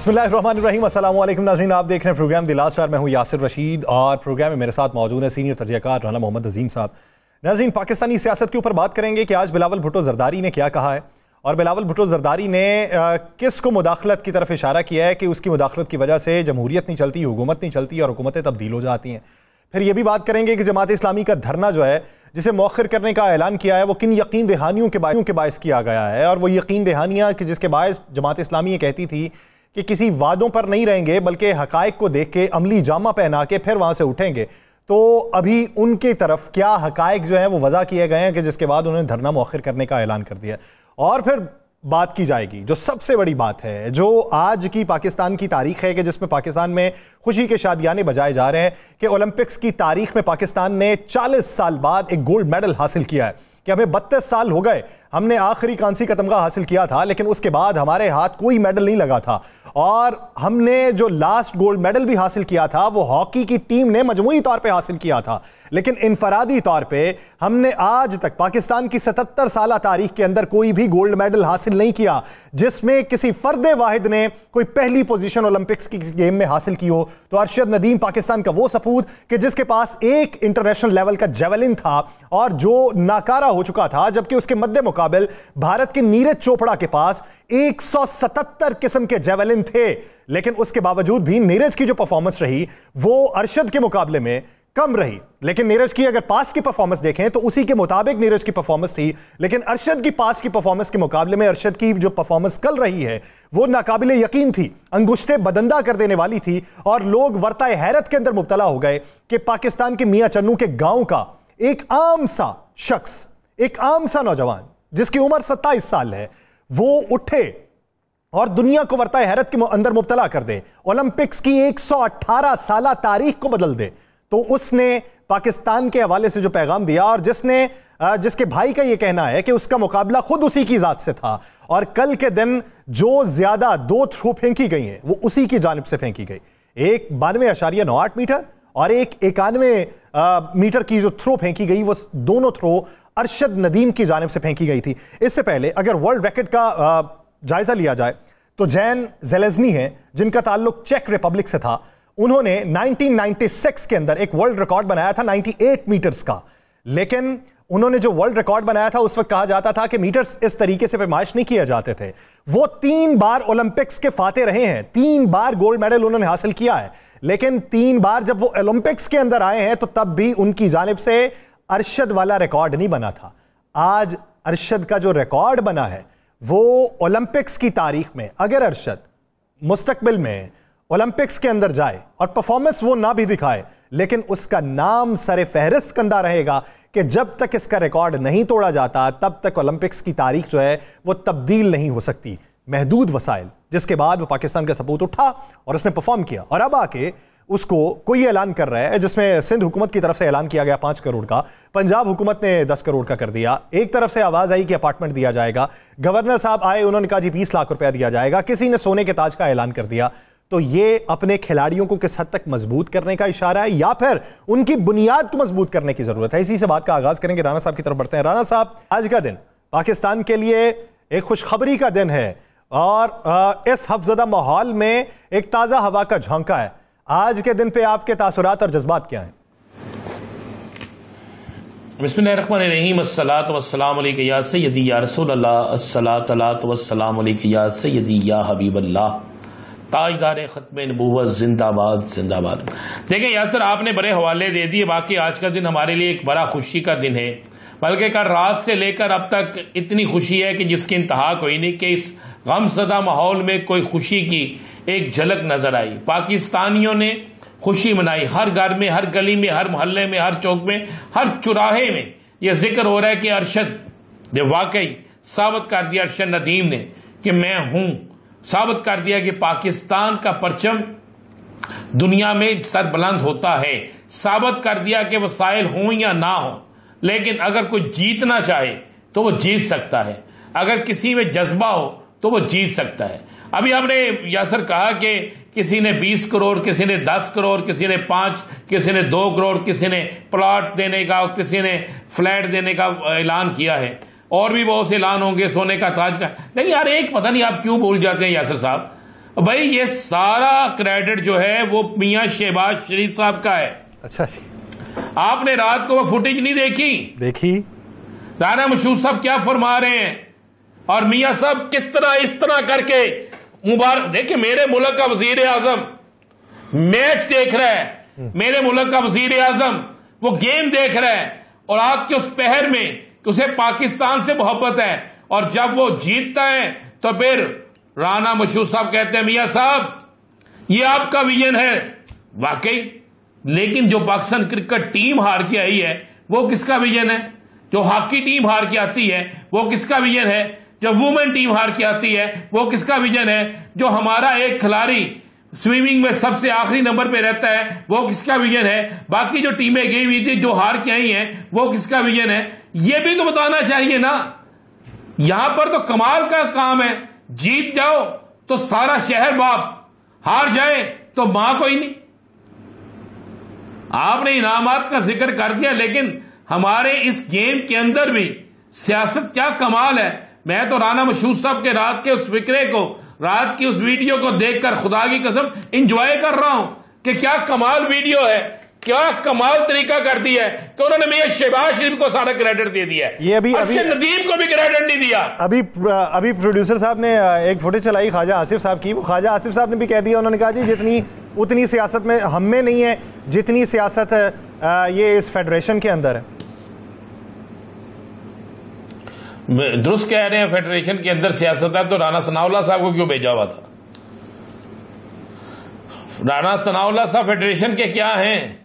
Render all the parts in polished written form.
बिस्मिल्लाहिर्रहमानिर्रहीम, अस्सलाम वालेकुम नाज़रीन, आप देख रहे हैं प्रोग्राम द लास्ट आवर। मैं हूं यासिर रशीद और प्रोग्राम में मेरे साथ मौजूद है सीनियर तजज़ियाकार राना मोहम्मद अजीम साहब। नाज़रीन, पाकिस्तानी सियासत के ऊपर बात करेंगे कि आज बिलावल भुट्टो ज़रदारी ने क्या कहा है और बिलावल भुट्टो ज़रदारी ने किस को मुदाखलत की तरफ इशारा किया है कि उसकी मुदाखलत की वजह से जमहूरियत नहीं चलती, हुकूमत नहीं चलती और हुकूमतें तब्दील हो जाती हैं। फिर ये भी बात करेंगे कि जमात इस्लामी का धरना जो है, जिसे मौखर करने का ऐलान किया है, वो किन यकीन दहानियों के बायस किया गया है। और वो यकीन दहानियाँ कि जिसके बायस जमात इस्लामी ये कहती थी कि किसी वादों पर नहीं रहेंगे बल्कि हकायक को देख के अमली जामा पहना के फिर वहाँ से उठेंगे। तो अभी उनकी तरफ क्या हकायक जो है वो वजह किए गए हैं कि जिसके बाद उन्होंने धरना मौखर करने का ऐलान कर दिया। और फिर बात की जाएगी जो सबसे बड़ी बात है, जो आज की पाकिस्तान की तारीख है कि जिसमें पाकिस्तान में खुशी के शादियाने बजाए जा रहे हैं कि ओलंपिक्स की तारीख में पाकिस्तान ने 40 साल बाद एक गोल्ड मेडल हासिल किया है। कि हमें 32 साल हो गए, हमने आखिरी कांसी का तमगा हासिल किया था, लेकिन उसके बाद हमारे हाथ कोई मेडल नहीं लगा था। और हमने जो लास्ट गोल्ड मेडल भी हासिल किया था वो हॉकी की टीम ने मजमूई तौर पे हासिल किया था, लेकिन इनफरादी तौर पे हमने आज तक पाकिस्तान की 77 साल तारीख के अंदर कोई भी गोल्ड मेडल हासिल नहीं किया जिसमें किसी फर्दे वाहिद ने कोई पहली पोजीशन ओलंपिक्स की गेम में हासिल की हो। तो अरशद नदीम पाकिस्तान का वो सपूत कि जिसके पास एक इंटरनेशनल लेवल का जेवलिन था और जो नाकारा हो चुका था, जबकि उसके मद्दे मुकाबिल भारत के नीरज चोपड़ा के पास 177 किस्म के जेवलिन थे। लेकिन उसके बावजूद भी नीरज की जो परफॉर्मेंस रही वो अरशद के मुकाबले में कम रही। लेकिन नीरज की अगर पास की परफॉर्मेंस देखें तो उसी के मुताबिक नीरज की परफॉर्मेंस थी, लेकिन अरशद की पास की परफॉर्मेंस के मुकाबले में अरशद की जो परफॉर्मेंस कल रही है वो नाकाबिले यकीन थी, अंगुष्ठे बदंदा कर देने वाली थी। और लोग वर्ताए हैरत के अंदर मुब्तला हो गए कि पाकिस्तान के मियां चन्नू के गांव का एक आम सा शख्स, एक आम सा नौजवान जिसकी उम्र 27 साल है, वो उठे और दुनिया को वर्ताए हैरत के अंदर मुब्तला कर दे, ओलंपिक्स की 118 साल तारीख को बदल दे। तो उसने पाकिस्तान के हवाले से जो पैगाम दिया और जिसके भाई का यह कहना है कि उसका मुकाबला खुद उसी की जात से था और कल के दिन जो ज्यादा 2 थ्रो फेंकी गई हैं वो उसी की जानिब से फेंकी गई। एक 92.98 मीटर और एक 91 मीटर की जो थ्रो फेंकी गई, वो दोनों थ्रो अरशद नदीम की जानिब से फेंकी गई थी। इससे पहले अगर वर्ल्ड रैकेट का जायजा लिया जाए तो जैन ज़ेलेज़नी है जिनका ताल्लुक चेक रिपब्लिक से था, उन्होंने 1996 के अंदर एक वर्ल्ड रिकॉर्ड बनाया था 98 मीटर्स का। लेकिन उन्होंने जो वर्ल्ड रिकॉर्ड बनाया था उस वक्त कहा जाता था कि मीटर्स इस तरीके से पैमाइश नहीं किए जाते थे। वो 3 बार ओलंपिक्स के फाते रहे हैं, 3 बार गोल्ड मेडल उन्होंने हासिल किया है, लेकिन 3 बार जब वो ओलंपिक्स के अंदर आए हैं तो तब भी उनकी जानिब से अरशद वाला रिकॉर्ड नहीं बना था। आज अरशद का जो रिकॉर्ड बना है वो ओलंपिक्स की तारीख में, अगर अरशद मुस्तकबिल में ओलंपिक्स के अंदर जाए और परफॉर्मेंस वो ना भी दिखाए, लेकिन उसका नाम सरे फहरिस्त कंधा रहेगा कि जब तक इसका रिकॉर्ड नहीं तोड़ा जाता तब तक ओलंपिक्स की तारीख जो है वो तब्दील नहीं हो सकती। महदूद वसाइल, जिसके बाद वो पाकिस्तान का सपूत उठा और उसने परफॉर्म किया और अब आके उसको कोई ऐलान कर रहा है जिसमें सिंध हुकूमत की तरफ से ऐलान किया गया 5 करोड़ का, पंजाब हुकूमत ने 10 करोड़ का कर दिया। एक तरफ से आवाज आई कि अपार्टमेंट दिया जाएगा, गवर्नर साहब आए, उन्होंने कहा जी 20 लाख रुपया दिया जाएगा, किसी ने सोने के ताज का ऐलान कर दिया। तो ये अपने खिलाड़ियों को किस हद तक मजबूत करने का इशारा है या फिर उनकी बुनियाद को मजबूत करने की जरूरत है? इसी से बात का आगाज करेंगे। राना साहब की तरफ बढ़ते हैं। राना साहब, आज का दिन पाकिस्तान के लिए एक खुशखबरी का दिन है और इस खौफजदा माहौल में एक ताजा हवा का झोंका है। आज के दिन पे आपके तासुरात और जज्बात क्या हैं? बिस्मिल्लाहिर्रहमानिर्रहीम, अस्सलातु वस्सलामु अलैका या सय्यदी या रसूल अल्लाह, अस्सलातु वस्सलामु अलैका या सय्यदी या हबीब अल्लाह, ताजदार खत्म नबूवत जिंदाबाद जिंदाबाद। देखें यासर, आपने बड़े हवाले दे दिए। बाकी आज का दिन हमारे लिए एक बड़ा खुशी का दिन है, बल्कि कल रात से लेकर अब तक इतनी खुशी है कि जिसकी इंतहा कोई नहीं कि इस गमज़दा माहौल में कोई खुशी की एक झलक नजर आई। पाकिस्तानियों ने खुशी मनाई, हर घर में, हर गली में, हर मोहल्ले में, हर चौक में, हर चौराहे में यह जिक्र हो रहा है कि अरशद ने वाकई साबित कर दिया, अरशद नदीम ने, कि मैं हूं। साबित कर दिया कि पाकिस्तान का परचम दुनिया में सरबुलंद होता है। साबित कर दिया कि वसाइल हों या ना हो, लेकिन अगर कोई जीतना चाहे तो वो जीत सकता है, अगर किसी में जज्बा हो तो वो जीत सकता है। अभी हमने यासर कहा कि किसी ने 20 करोड़, किसी ने 10 करोड़, किसी ने 5, किसी ने 2 करोड़, किसी ने प्लॉट देने का, किसी ने फ्लैट देने का ऐलान किया है, और भी बहुत से ऐलान होंगे सोने का ताज का। लेकिन यार एक पता नहीं आप क्यों भूल जाते हैं यासर साहब, भाई ये सारा क्रेडिट जो है वो मियां शहबाज शरीफ साहब का है। अच्छा जी, आपने रात को वो फुटेज नहीं देखी? राना मशहूद साहब क्या फरमा रहे हैं और मियां साहब किस तरह इस तरह करके मुबारक। देखिए, मेरे मुल्क का वजीर आजम मैच देख रहा है, मेरे मुल्क का वजीर आजम वो गेम देख रहा है और आज के उस पहर में उसे पाकिस्तान से मोहब्बत है, और जब वो जीतता है तो फिर राना मशहूद साहब कहते हैं मियां साहब ये आपका विजन है। वाकई, लेकिन जो पाकिस्तान क्रिकेट टीम हार के आई है वो किसका विजन है? जो हॉकी टीम हार के आती है वो किसका विजन है? जो वुमेन टीम हार के आती है वो किसका विजन है? जो हमारा एक खिलाड़ी स्विमिंग में सबसे आखिरी नंबर पे रहता है वो किसका विजन है? बाकी जो टीमें गई हुई थी जो हार के आई हैं वो किसका विजन है? ये भी तो बताना चाहिए ना। यहां पर तो कमाल का काम है, जीत जाओ तो सारा शहर बाप, हार जाए तो मां कोई नहीं। आपने इनामात का जिक्र कर दिया, लेकिन हमारे इस गेम के अंदर भी सियासत क्या कमाल है। मैं तो राना मशहूद साहब के रात के उस फिक्रे को, रात की उस वीडियो को देखकर खुदा की कसम इंजॉय कर रहा हूं कि क्या कमाल वीडियो है, क्या कमाल तरीका कर दिया है कि उन्होंने मियां शहबाज शरीफ को सारा क्रेडिट दे दिया है। ये अभी नदीम को भी क्रेडिट नहीं दिया। अभी प्रोड्यूसर साहब ने एक फुटेज चलाई ख्वाजा आसिफ साहब की, वो ख्वाजा आसिफ साहब ने भी कह दिया, उन्होंने कहा जी जितनी उतनी सियासत में हम में नहीं है जितनी सियासत ये इस फेडरेशन के अंदर है। दुरुस्त कह रहे हैं, फेडरेशन के अंदर सियासत है तो राना सनाउल्लाह साहब को क्यों भेजा हुआ था? राना सनाउल्लाह साहब फेडरेशन के क्या हैं?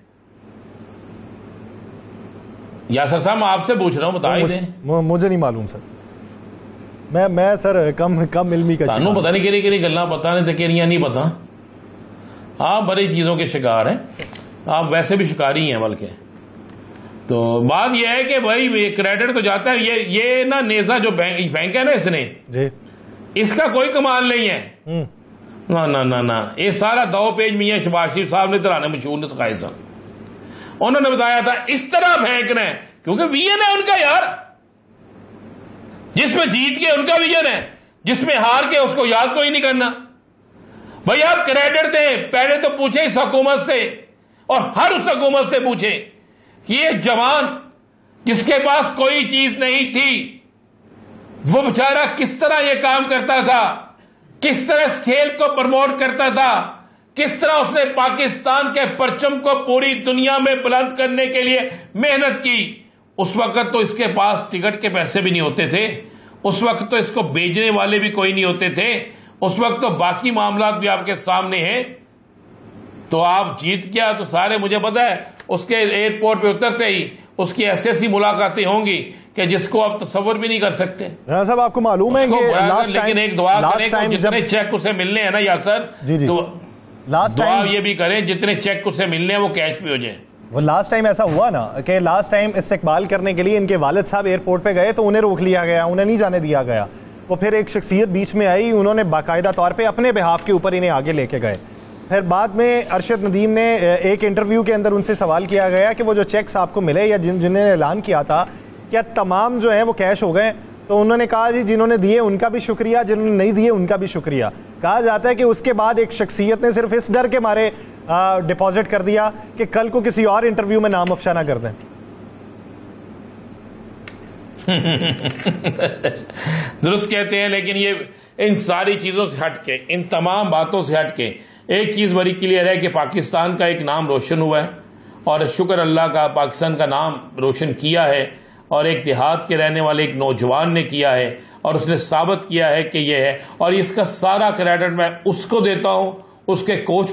यासर साहब मैं आपसे पूछ रहा हूं, बता ही दें। मुझे नहीं मालूम सर, मैं सर कम इल्मी का तानू पता नहीं कि गल्ला पता नहीं तो केरियां नहीं पता। आप बड़ी चीजों के शिकार हैं, आप वैसे भी शिकारी हैं बल्कि। तो बात यह है कि भाई ये क्रेडिट तो जाता है, ये ना नेजा जो बैंक है ना इसने जी, इसका कोई कमाल नहीं है। ना ना ना ना, ये सारा 2 पेज मियां शहबाज शरीफ साहब ने तराने मशहूर ने सिखाए सन। उन्होंने बताया था इस तरह फेंकना है, क्योंकि विजन है उनका यार। जिसमें जीत के उनका विजन है, जिसमें हार के उसको याद कोई नहीं करना। भाई आप क्रेडिट दें, पहले तो पूछे इस हुकूमत से, और हर उस हुकूमत से पूछे कि ये जवान जिसके पास कोई चीज नहीं थी वो बेचारा किस तरह ये काम करता था, किस तरह इस खेल को प्रमोट करता था, किस तरह उसने पाकिस्तान के परचम को पूरी दुनिया में बुलंद करने के लिए मेहनत की। उस वक्त तो इसके पास टिकट के पैसे भी नहीं होते थे, उस वक्त तो इसको भेजने वाले भी कोई नहीं होते थे, उस वक्त तो बाकी मामला भी आपके सामने हैं। तो आप जीत गया तो सारे, मुझे पता है उसके एयरपोर्ट पे उतरते ही उसकी ऐसी मुलाकातें होंगी कि जिसको आप तस्वर भी नहीं कर सकते। राना साहब आपको मालूम है कि लेकिन एक दुआ करें, जितने चेक उसे मिलने हैं ना यासर, तो लास्ट टाइम ये भी करें जितने चेक उसे मिलने हैं वो कैश पे हो जाए। वो लास्ट टाइम ऐसा हुआ ना कि लास्ट टाइम इस्तेकबाल करने के लिए इनके वालिद साहब एयरपोर्ट पे गए तो उन्हें रोक लिया गया, उन्हें नहीं जाने दिया गया। वो फिर एक शख्सियत बीच में आई, उन्होंने बाकायदा तौर पे अपने बिहाफ के ऊपर इन्हें आगे लेके गए। फिर बाद में अरशद नदीम ने एक इंटरव्यू के अंदर उनसे सवाल किया गया कि वो जो चेक्स आपको मिले या जिन्होंने ऐलान किया था क्या तमाम जो है वो कैश हो गए? तो उन्होंने कहा जी जिन्होंने दिए उनका भी शुक्रिया, जिन्होंने नहीं दिए उनका भी शुक्रिया। कहा जाता है कि उसके बाद एक शख्सियत ने सिर्फ इस डर के मारे डिपॉजिट कर दिया कि कल को किसी और इंटरव्यू में नाम अफशा ना कर दें। दुरुस्त कहते हैं, लेकिन ये इन सारी चीजों से हटके, इन तमाम बातों से हटके एक चीज बड़ी क्लियर है कि पाकिस्तान का एक नाम रोशन हुआ है, और शुक्र अल्लाह का पाकिस्तान का नाम रोशन किया है, और एक देहात के रहने वाले एक नौजवान ने किया है, और उसने साबित किया है कि ये है। और इसका सारा क्रेडिट मैं उसको देता हूं, उसके कोच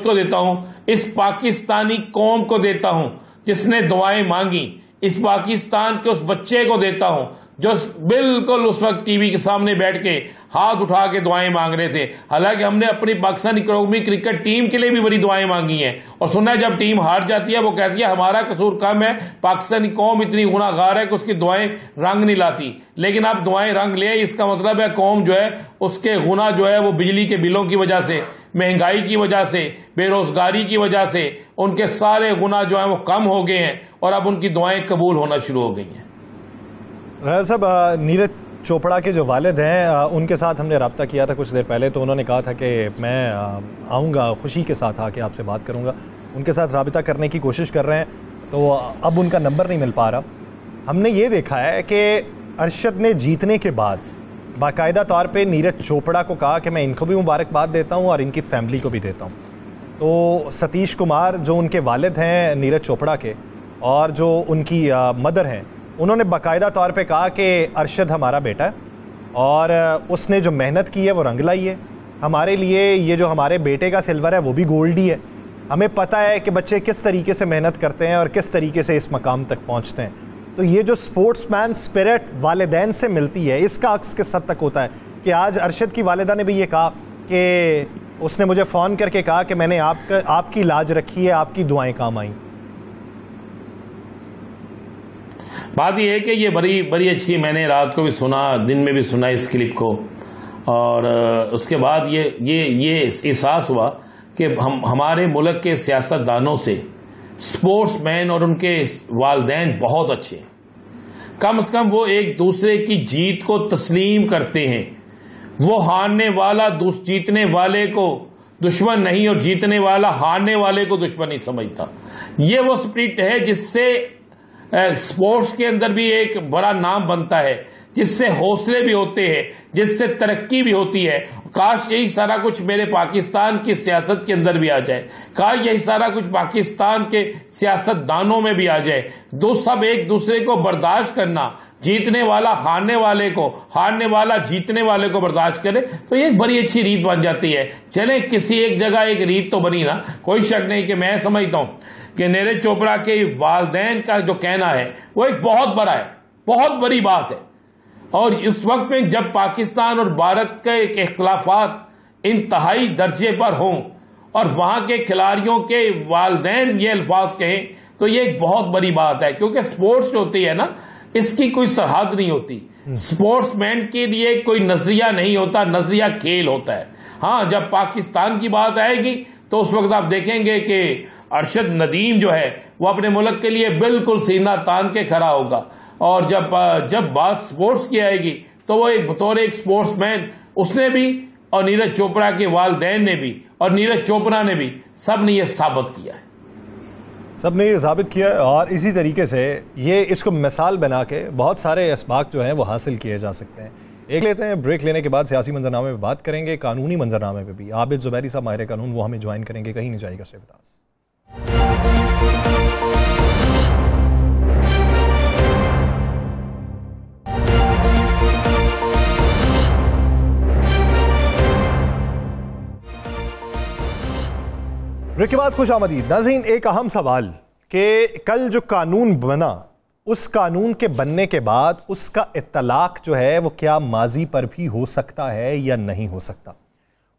को देता हूं, इस पाकिस्तानी कौम को देता हूं जिसने दुआएं मांगी, इस पाकिस्तान के उस बच्चे को देता हूं जो बिल्कुल उस वक्त टीवी के सामने बैठ के हाथ उठा के दुआएं मांग रहे थे। हालांकि हमने अपनी पाकिस्तानी कौमी क्रिकेट टीम के लिए भी बड़ी दुआएं मांगी हैं, और सुना है जब टीम हार जाती है वो कहती है हमारा कसूर कम है, पाकिस्तानी कौम इतनी गुनाहगार है कि उसकी दुआएं रंग नहीं लाती। लेकिन अब दुआएं रंग ले, इसका मतलब है कौम जो है उसके गुनाह जो है वो बिजली के बिलों की वजह से, महंगाई की वजह से, बेरोजगारी की वजह से उनके सारे गुनाह जो है वो कम हो गए हैं, और अब उनकी दुआएं कबूल होना शुरू हो गई हैं। राना साहब, चोपड़ा के जो वालिद हैं उनके साथ हमने रब्ता किया था कुछ देर पहले, तो उन्होंने कहा था कि मैं आऊँगा, खुशी के साथ आके आपसे बात करूँगा। उनके साथ रब्ता करने की कोशिश कर रहे हैं, तो अब उनका नंबर नहीं मिल पा रहा। हमने ये देखा है कि अरशद ने जीतने के बाद बाकायदा तौर पे नीरज चोपड़ा को कहा कि मैं इनको भी मुबारकबाद देता हूँ और इनकी फैमिली को भी देता हूँ। तो सतीश कुमार जो उनके वालिद हैं नीरज चोपड़ा के, और जो उनकी मदर हैं, उन्होंने बाकायदा तौर पे कहा कि अरशद हमारा बेटा है और उसने जो मेहनत की है वो रंग लाई है। हमारे लिए ये जो हमारे बेटे का सिल्वर है वो भी गोल्ड ही है। हमें पता है कि बच्चे किस तरीके से मेहनत करते हैं और किस तरीके से इस मकाम तक पहुंचते हैं। तो ये जो स्पोर्ट्समैन स्पिरिट वालिदैन से मिलती है, इसका अक्स किस हद तक होता है कि आज अरशद की वालिदा ने भी ये कहा कि उसने मुझे फ़ोन करके कहा कि मैंने आपकी लाज रखी है, आपकी दुआएं काम आई। बात यह है कि ये बड़ी अच्छी, मैंने रात को भी सुना, दिन में भी सुना इस क्लिप को, और उसके बाद ये एहसास हुआ कि हमारे मुल्क के सियासतदानों से स्पोर्ट्समैन और उनके वालिदैन बहुत अच्छे हैं। कम से कम वो एक दूसरे की जीत को तस्लीम करते हैं। वो हारने वाला जीतने वाले को दुश्मन नहीं और जीतने वाला हारने वाले को दुश्मन नहीं समझता। ये वो स्पिरिट है जिससे स्पोर्ट्स के अंदर भी एक बड़ा नाम बनता है, जिससे हौसले भी होते हैं, जिससे तरक्की भी होती है। काश यही सारा कुछ मेरे पाकिस्तान की सियासत के अंदर भी आ जाए, काश यही सारा कुछ पाकिस्तान के सियासतदानों में भी आ जाए। सब एक दूसरे को बर्दाश्त करना, जीतने वाला हारने वाले को, हारने वाला जीतने वाले को बर्दाश्त करे, तो ये एक बड़ी अच्छी रीत बन जाती है। चले किसी एक जगह एक रीत तो बनी ना, कोई शक नहीं कि मैं समझता हूं कि नीरज चोपड़ा के वालिदैन का जो कहना है वो एक बहुत बड़ा है, बहुत बड़ी बात है। और इस वक्त में जब पाकिस्तान और भारत के इख्तिलाफात इंतहाई दर्जे पर हों और वहां के खिलाड़ियों के वालिदैन ये अल्फाज कहें, तो ये एक बहुत बड़ी बात है। क्योंकि स्पोर्ट्स जो होती है ना, इसकी कोई सरहद नहीं होती। स्पोर्ट्समैन के लिए कोई नजरिया नहीं होता, नजरिया खेल होता है। हाँ, जब पाकिस्तान की बात आएगी तो उस वक्त आप देखेंगे कि अरशद नदीम जो है वो अपने मुल्क के लिए बिल्कुल सीना तान के खड़ा होगा। और जब बात स्पोर्ट्स की आएगी तो वो एक बतौर एक स्पोर्ट्समैन उसने भी, और नीरज चोपड़ा के वालिदैन ने भी, और नीरज चोपड़ा ने भी, सब ने ये साबित किया है। सब ने ये साबित किया है। और इसी तरीके से ये इसको मिसाल बना के बहुत सारे असबाक जो हैं वो हासिल किए जा सकते हैं। एक लेते हैं ब्रेक, लेने के बाद सियासी मंजरनामे में बात करेंगे, कानूनी मंजरनामे पे भी। आबिद जुबैरी साहब माहिर कानून वो हमें ज्वाइन करेंगे, कहीं नहीं जाएगा। से बता ब्रेक के बाद खुश आमदीद नाज़रीन। एक अहम सवाल कि कल जो कानून बना, उस कानून के बनने के बाद उसका इत्तलाक जो है वो क्या माजी पर भी हो सकता है या नहीं हो सकता।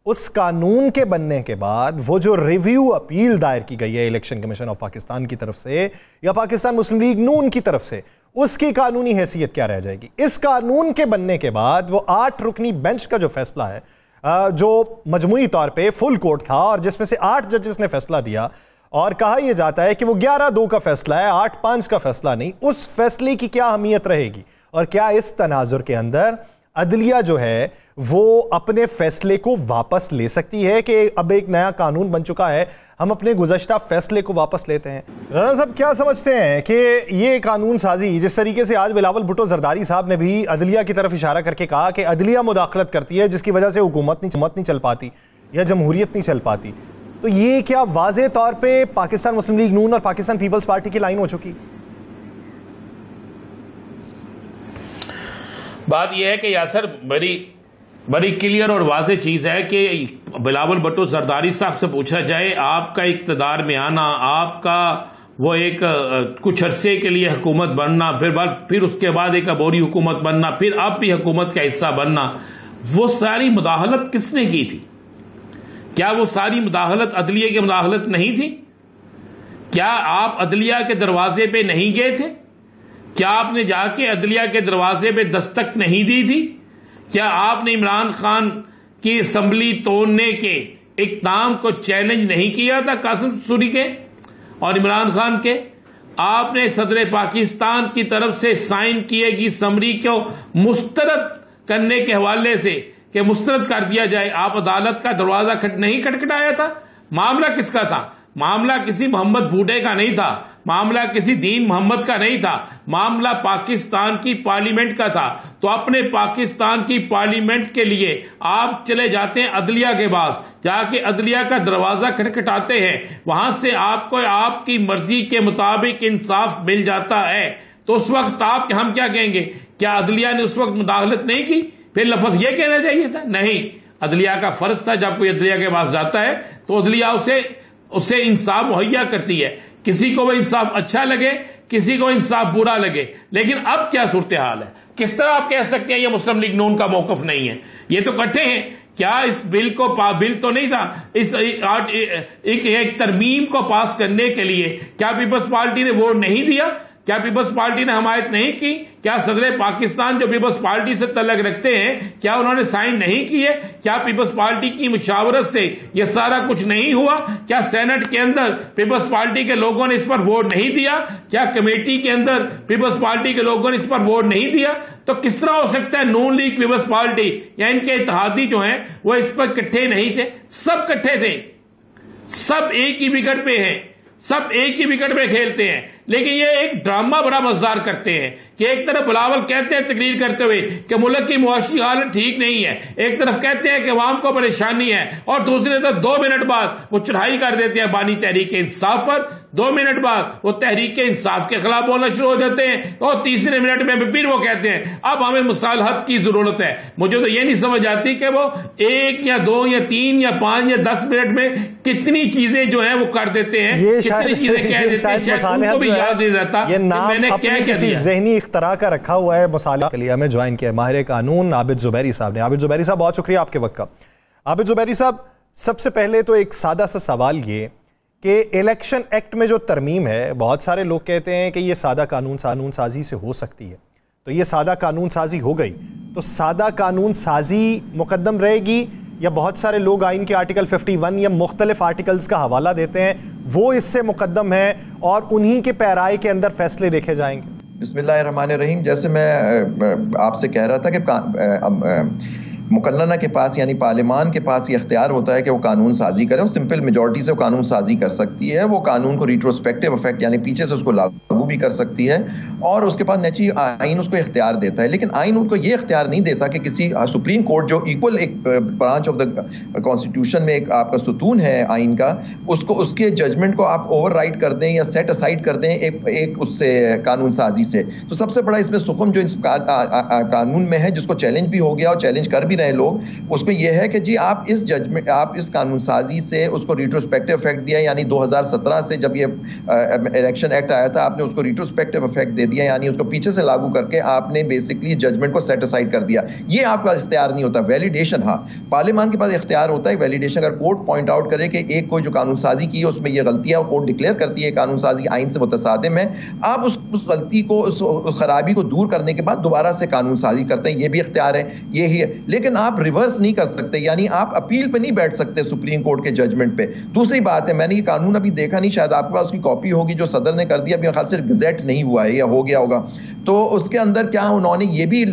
उस कानून के बनने के बाद वो जो रिव्यू अपील दायर की गई है इलेक्शन कमीशन ऑफ पाकिस्तान की तरफ से या पाकिस्तान मुस्लिम लीग नून की तरफ से, उसकी कानूनी हैसियत क्या रह जाएगी। इस कानून के बनने के बाद वो 8 रुकनी बेंच का जो फैसला है, जो मजमूई तौर पे फुल कोर्ट था और जिसमें से 8 जजेस ने फैसला दिया, और कहा यह जाता है कि वो 11-2 का फैसला है, 8-5 का फैसला नहीं। उस फैसले की क्या अहमियत रहेगी और क्या इस तनाजुर के अंदर अदलिया जो है वो अपने फैसले को वापस ले सकती है कि अब एक नया कानून बन चुका है, हम अपने गुज़श्ता फैसले को वापस लेते हैं। राना साहब क्या समझते हैं कि ये कानून साजी, जिस तरीके से आज बिलावल भुट्टो जरदारी साहब ने भी अदलिया की तरफ इशारा करके कहा कि अदलिया मुदाखलत करती है जिसकी वजह से हुकूमत नहीं चल पाती या जमहूरियत नहीं चल पाती, तो ये क्या वाज़े तौर पे पाकिस्तान मुस्लिम लीग नून और पाकिस्तान पीपल्स पार्टी की लाइन हो चुकी? बात यह है कि यासर बड़ी क्लियर और वाज़े चीज़ है कि बिलावल भुट्टो जरदारी साहब से पूछा जाए, आपका इक़्तिदार में आना, आपका वो एक कुछ अरसे के लिए हुकूमत बनना, फिर उसके बाद एक अबोरी हुकूमत बनना, फिर आप भी हुकूमत का हिस्सा बनना, वो सारी मुदाखलत किसने की थी? क्या वो सारी मुदाखलत अदलिया की मुदाखलत नहीं थी? क्या आप अदलिया के दरवाजे पे नहीं गए थे? क्या आपने जाके अदलिया के दरवाजे पे दस्तक नहीं दी थी? क्या आपने इमरान खान की असम्बली तोड़ने के इक़दाम को चैलेंज नहीं किया था कासिम सूरी के और इमरान खान के? आपने सदर पाकिस्तान की तरफ से साइन किए गई समरी को मुस्तरद करने के हवाले से कि मुस्तरद कर दिया जाए, आप अदालत का दरवाजा नहीं खटखटाया था? मामला किसका था? मामला किसी मोहम्मद बूढ़े का नहीं था, मामला किसी दीन मोहम्मद का नहीं था, मामला पाकिस्तान की पार्लियामेंट का था। तो अपने पाकिस्तान की पार्लियामेंट के लिए आप चले जाते हैं अदलिया के पास, जाके अदलिया का दरवाजा खटखटाते हैं, वहां से आपको आपकी मर्जी के मुताबिक इंसाफ मिल जाता है। तो उस वक्त हम क्या कहेंगे? क्या अदलिया ने उस वक्त मुदाखलत नहीं की? फिर लफ्ज ये कहना चाहिए था? नहीं, अदलिया का फर्ज था, जब कोई अदलिया के पास जाता है तो अदलिया उससे इंसाफ मुहैया करती है। किसी को वो इंसाफ अच्छा लगे, किसी को इंसाफ बुरा लगे। लेकिन अब क्या सूरत हाल है? किस तरह आप कह सकते हैं ये मुस्लिम लीग नून का मौकफ नहीं है? ये तो इकट्ठे हैं। क्या इस बिल तो नहीं था, इस एक तरमीम को पास करने के लिए क्या पीपल्स पार्टी ने वोट नहीं दिया? क्या पीपल्स पार्टी ने हमायत नहीं की? क्या सदर पाकिस्तान जो पीपल्स पार्टी से तल्लक रखते हैं, क्या उन्होंने साइन नहीं किए? क्या पीपल्स पार्टी की मुशावरत से यह सारा कुछ नहीं हुआ? क्या सेनेट के अंदर पीपल्स पार्टी के लोगों ने इस पर वोट नहीं दिया? क्या कमेटी के अंदर पीपल्स पार्टी के लोगों ने इस पर वोट नहीं दिया? तो किस तरह हो सकता है नून लीग पीपल्स पार्टी या इनके इत्तेहादी जो हैं वो इस पर इकट्ठे नहीं थे? सब इकट्ठे थे, सब एक ही विकेट पे हैं, सब एक ही विकेट पे खेलते हैं। लेकिन ये एक ड्रामा बड़ा मजेदार करते हैं कि एक तरफ बिलावल कहते हैं तकरीर करते हुए कि मुल्क की मुआशी हालत ठीक नहीं है, एक तरफ कहते हैं कि अवाम को परेशानी है, और दूसरी तरफ 2 मिनट बाद वो चढ़ाई कर देते हैं बानी तहरीक इंसाफ पर, 2 मिनट बाद वो तहरीक इंसाफ के खिलाफ बोलना शुरू हो जाते हैं, और तीसरे मिनट में फिर वो कहते हैं अब हमें मुसालहत की जरूरत है। मुझे तो ये नहीं समझ आती कि वो 1 या 2 या 3 या 5 या 10 मिनट में कितनी चीजें जो है वो कर देते हैं, कितनी चीजें कह देते हैं, उनको भी याद नहीं रहता ये नाम मैंने क्या किसी ज़हनी इख्तरा का रखा हुआ है। मसाला के लिए हमें ज्वाइन किया माहिर कानून आबिद जुबैरी साहब ने। आबिद जुबैरी साहब, बहुत शुक्रिया आपके वक्त का। आबिद जुबैरी साहब, सबसे पहले तो एक सादा सा सवाल ये कि इलेक्शन एक्ट में जो तरमीम है, बहुत सारे लोग कहते हैं कि ये सादा कानून साजी से हो सकती है, तो ये सादा कानून साजी हो गई तो सादा कानून साजी मुकद्दम रहेगी, या बहुत सारे लोग आइन के आर्टिकल 51 या मुख्तलिफ आर्टिकल्स का हवाला देते हैं वो इससे मुकद्दम है और उन्हीं के पैराए के अंदर फैसले देखे जाएंगे? बिस्मिल्लाहिर्रहमानिर्रहीम। जैसे मैं आपसे कह रहा था कि मुकन्नना के पास यानी पार्लियामान के पास ये इख्तियार होता है कि वो कानून साजी करे, और सिंपल मेजॉरिटी से वो कानून साजी कर सकती है। वो कानून को रिट्रोस्पेक्टिव इफेक्ट यानी पीछे से उसको लागू भी कर सकती है, और उसके पास नेचुरली आइन उसको इख्तियार देता है। लेकिन आइन उनको ये इख्तियार नहीं देता कि किसी सुप्रीम कोर्ट जो इक्वल एक ब्रांच ऑफ द कॉन्स्टिट्यूशन में एक आपका सुतून है आइन का, उसको उसके जजमेंट को आप ओवरराइड कर दें या सेट असाइड कर दें एक उससे कानून साजी से। तो सबसे बड़ा इसमें सुखम जो इस कानून में है, जिसको चैलेंज भी हो गया और चैलेंज कर भी रहे लोग, उसमें यह है कि जी आप इस जजमेंट, आप इस कानून साजी से उसको रिट्रोस्पेक्टिव इफेक्ट दिया, यानी 2017 से जब ये इलेक्शन एक्ट आया था आपने उसको रिट्रोस्पेक्टिव इफेक्ट दे दिया, यानी उसको पीछे से लागू करके आपने बेसिकली जजमेंट को सेट असाइड कर दिया। ये आपका इख्तियार नहीं होता। वैलिडेशन, हाँ, पार्लियामान के पास इख्तियार होता है वैलिडेशन। अगर कोर्ट पॉइंट आउट करे कि एक कोई जो कानून साजी की है उसमें ये गलती है और कोर्ट डिक्लेयर करती है कानून साजी आइन से मुतसादिम है, आप उस गलती को, उस खराबी को दूर करने के बाद दोबारा से कानून साजी करते हैं, ये भी इख्तियार है, ये ही है। लेकिन आप रिवर्स नहीं कर सकते, यानी आप अपील पे नहीं बैठ सकते सुप्रीम कोर्ट के जजमेंट पे। दूसरी बात है, मैंने ये कानून अभी देखा नहीं, शायद आपके पास उसकी कॉपी होगी जो सदर ने कर दिया, अभी खास से गजेट नहीं हुआ है या हो गया होगा। तो उसके अंदर क्या उन्होंने ये भी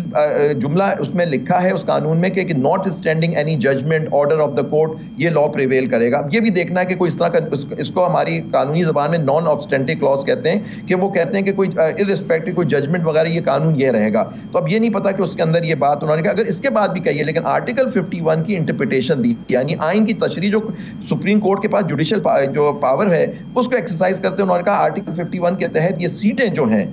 जुमला उसमें लिखा है उस कानून में कि not standing any judgement order of the court, ये लॉ प्रिवेल करेगा। ये भी देखना है कि कोई इस तरह का, इसको हमारी कानूनी जबान में नॉन ऑब्स्टेंटिव क्लॉज कहते हैं, कि वो कहते हैं कि कोई इररिस्पेक्टिव कोई जजमेंट वगैरह ये कानून ये रहेगा। तो अब ये नहीं पता कि उसके अंदर ये बात उन्होंने कहा, अगर इसके बाद भी कही है, लेकिन आर्टिकल 51 की इंटरप्रिटेशन दी, यानी आइन की तशरीह जो सुप्रीम कोर्ट के पास जुडिशियल जो पावर है उसको एक्सरसाइज करते हैं। उन्होंने कहा आर्टिकल 51 के तहत ये सीटें जो हैं,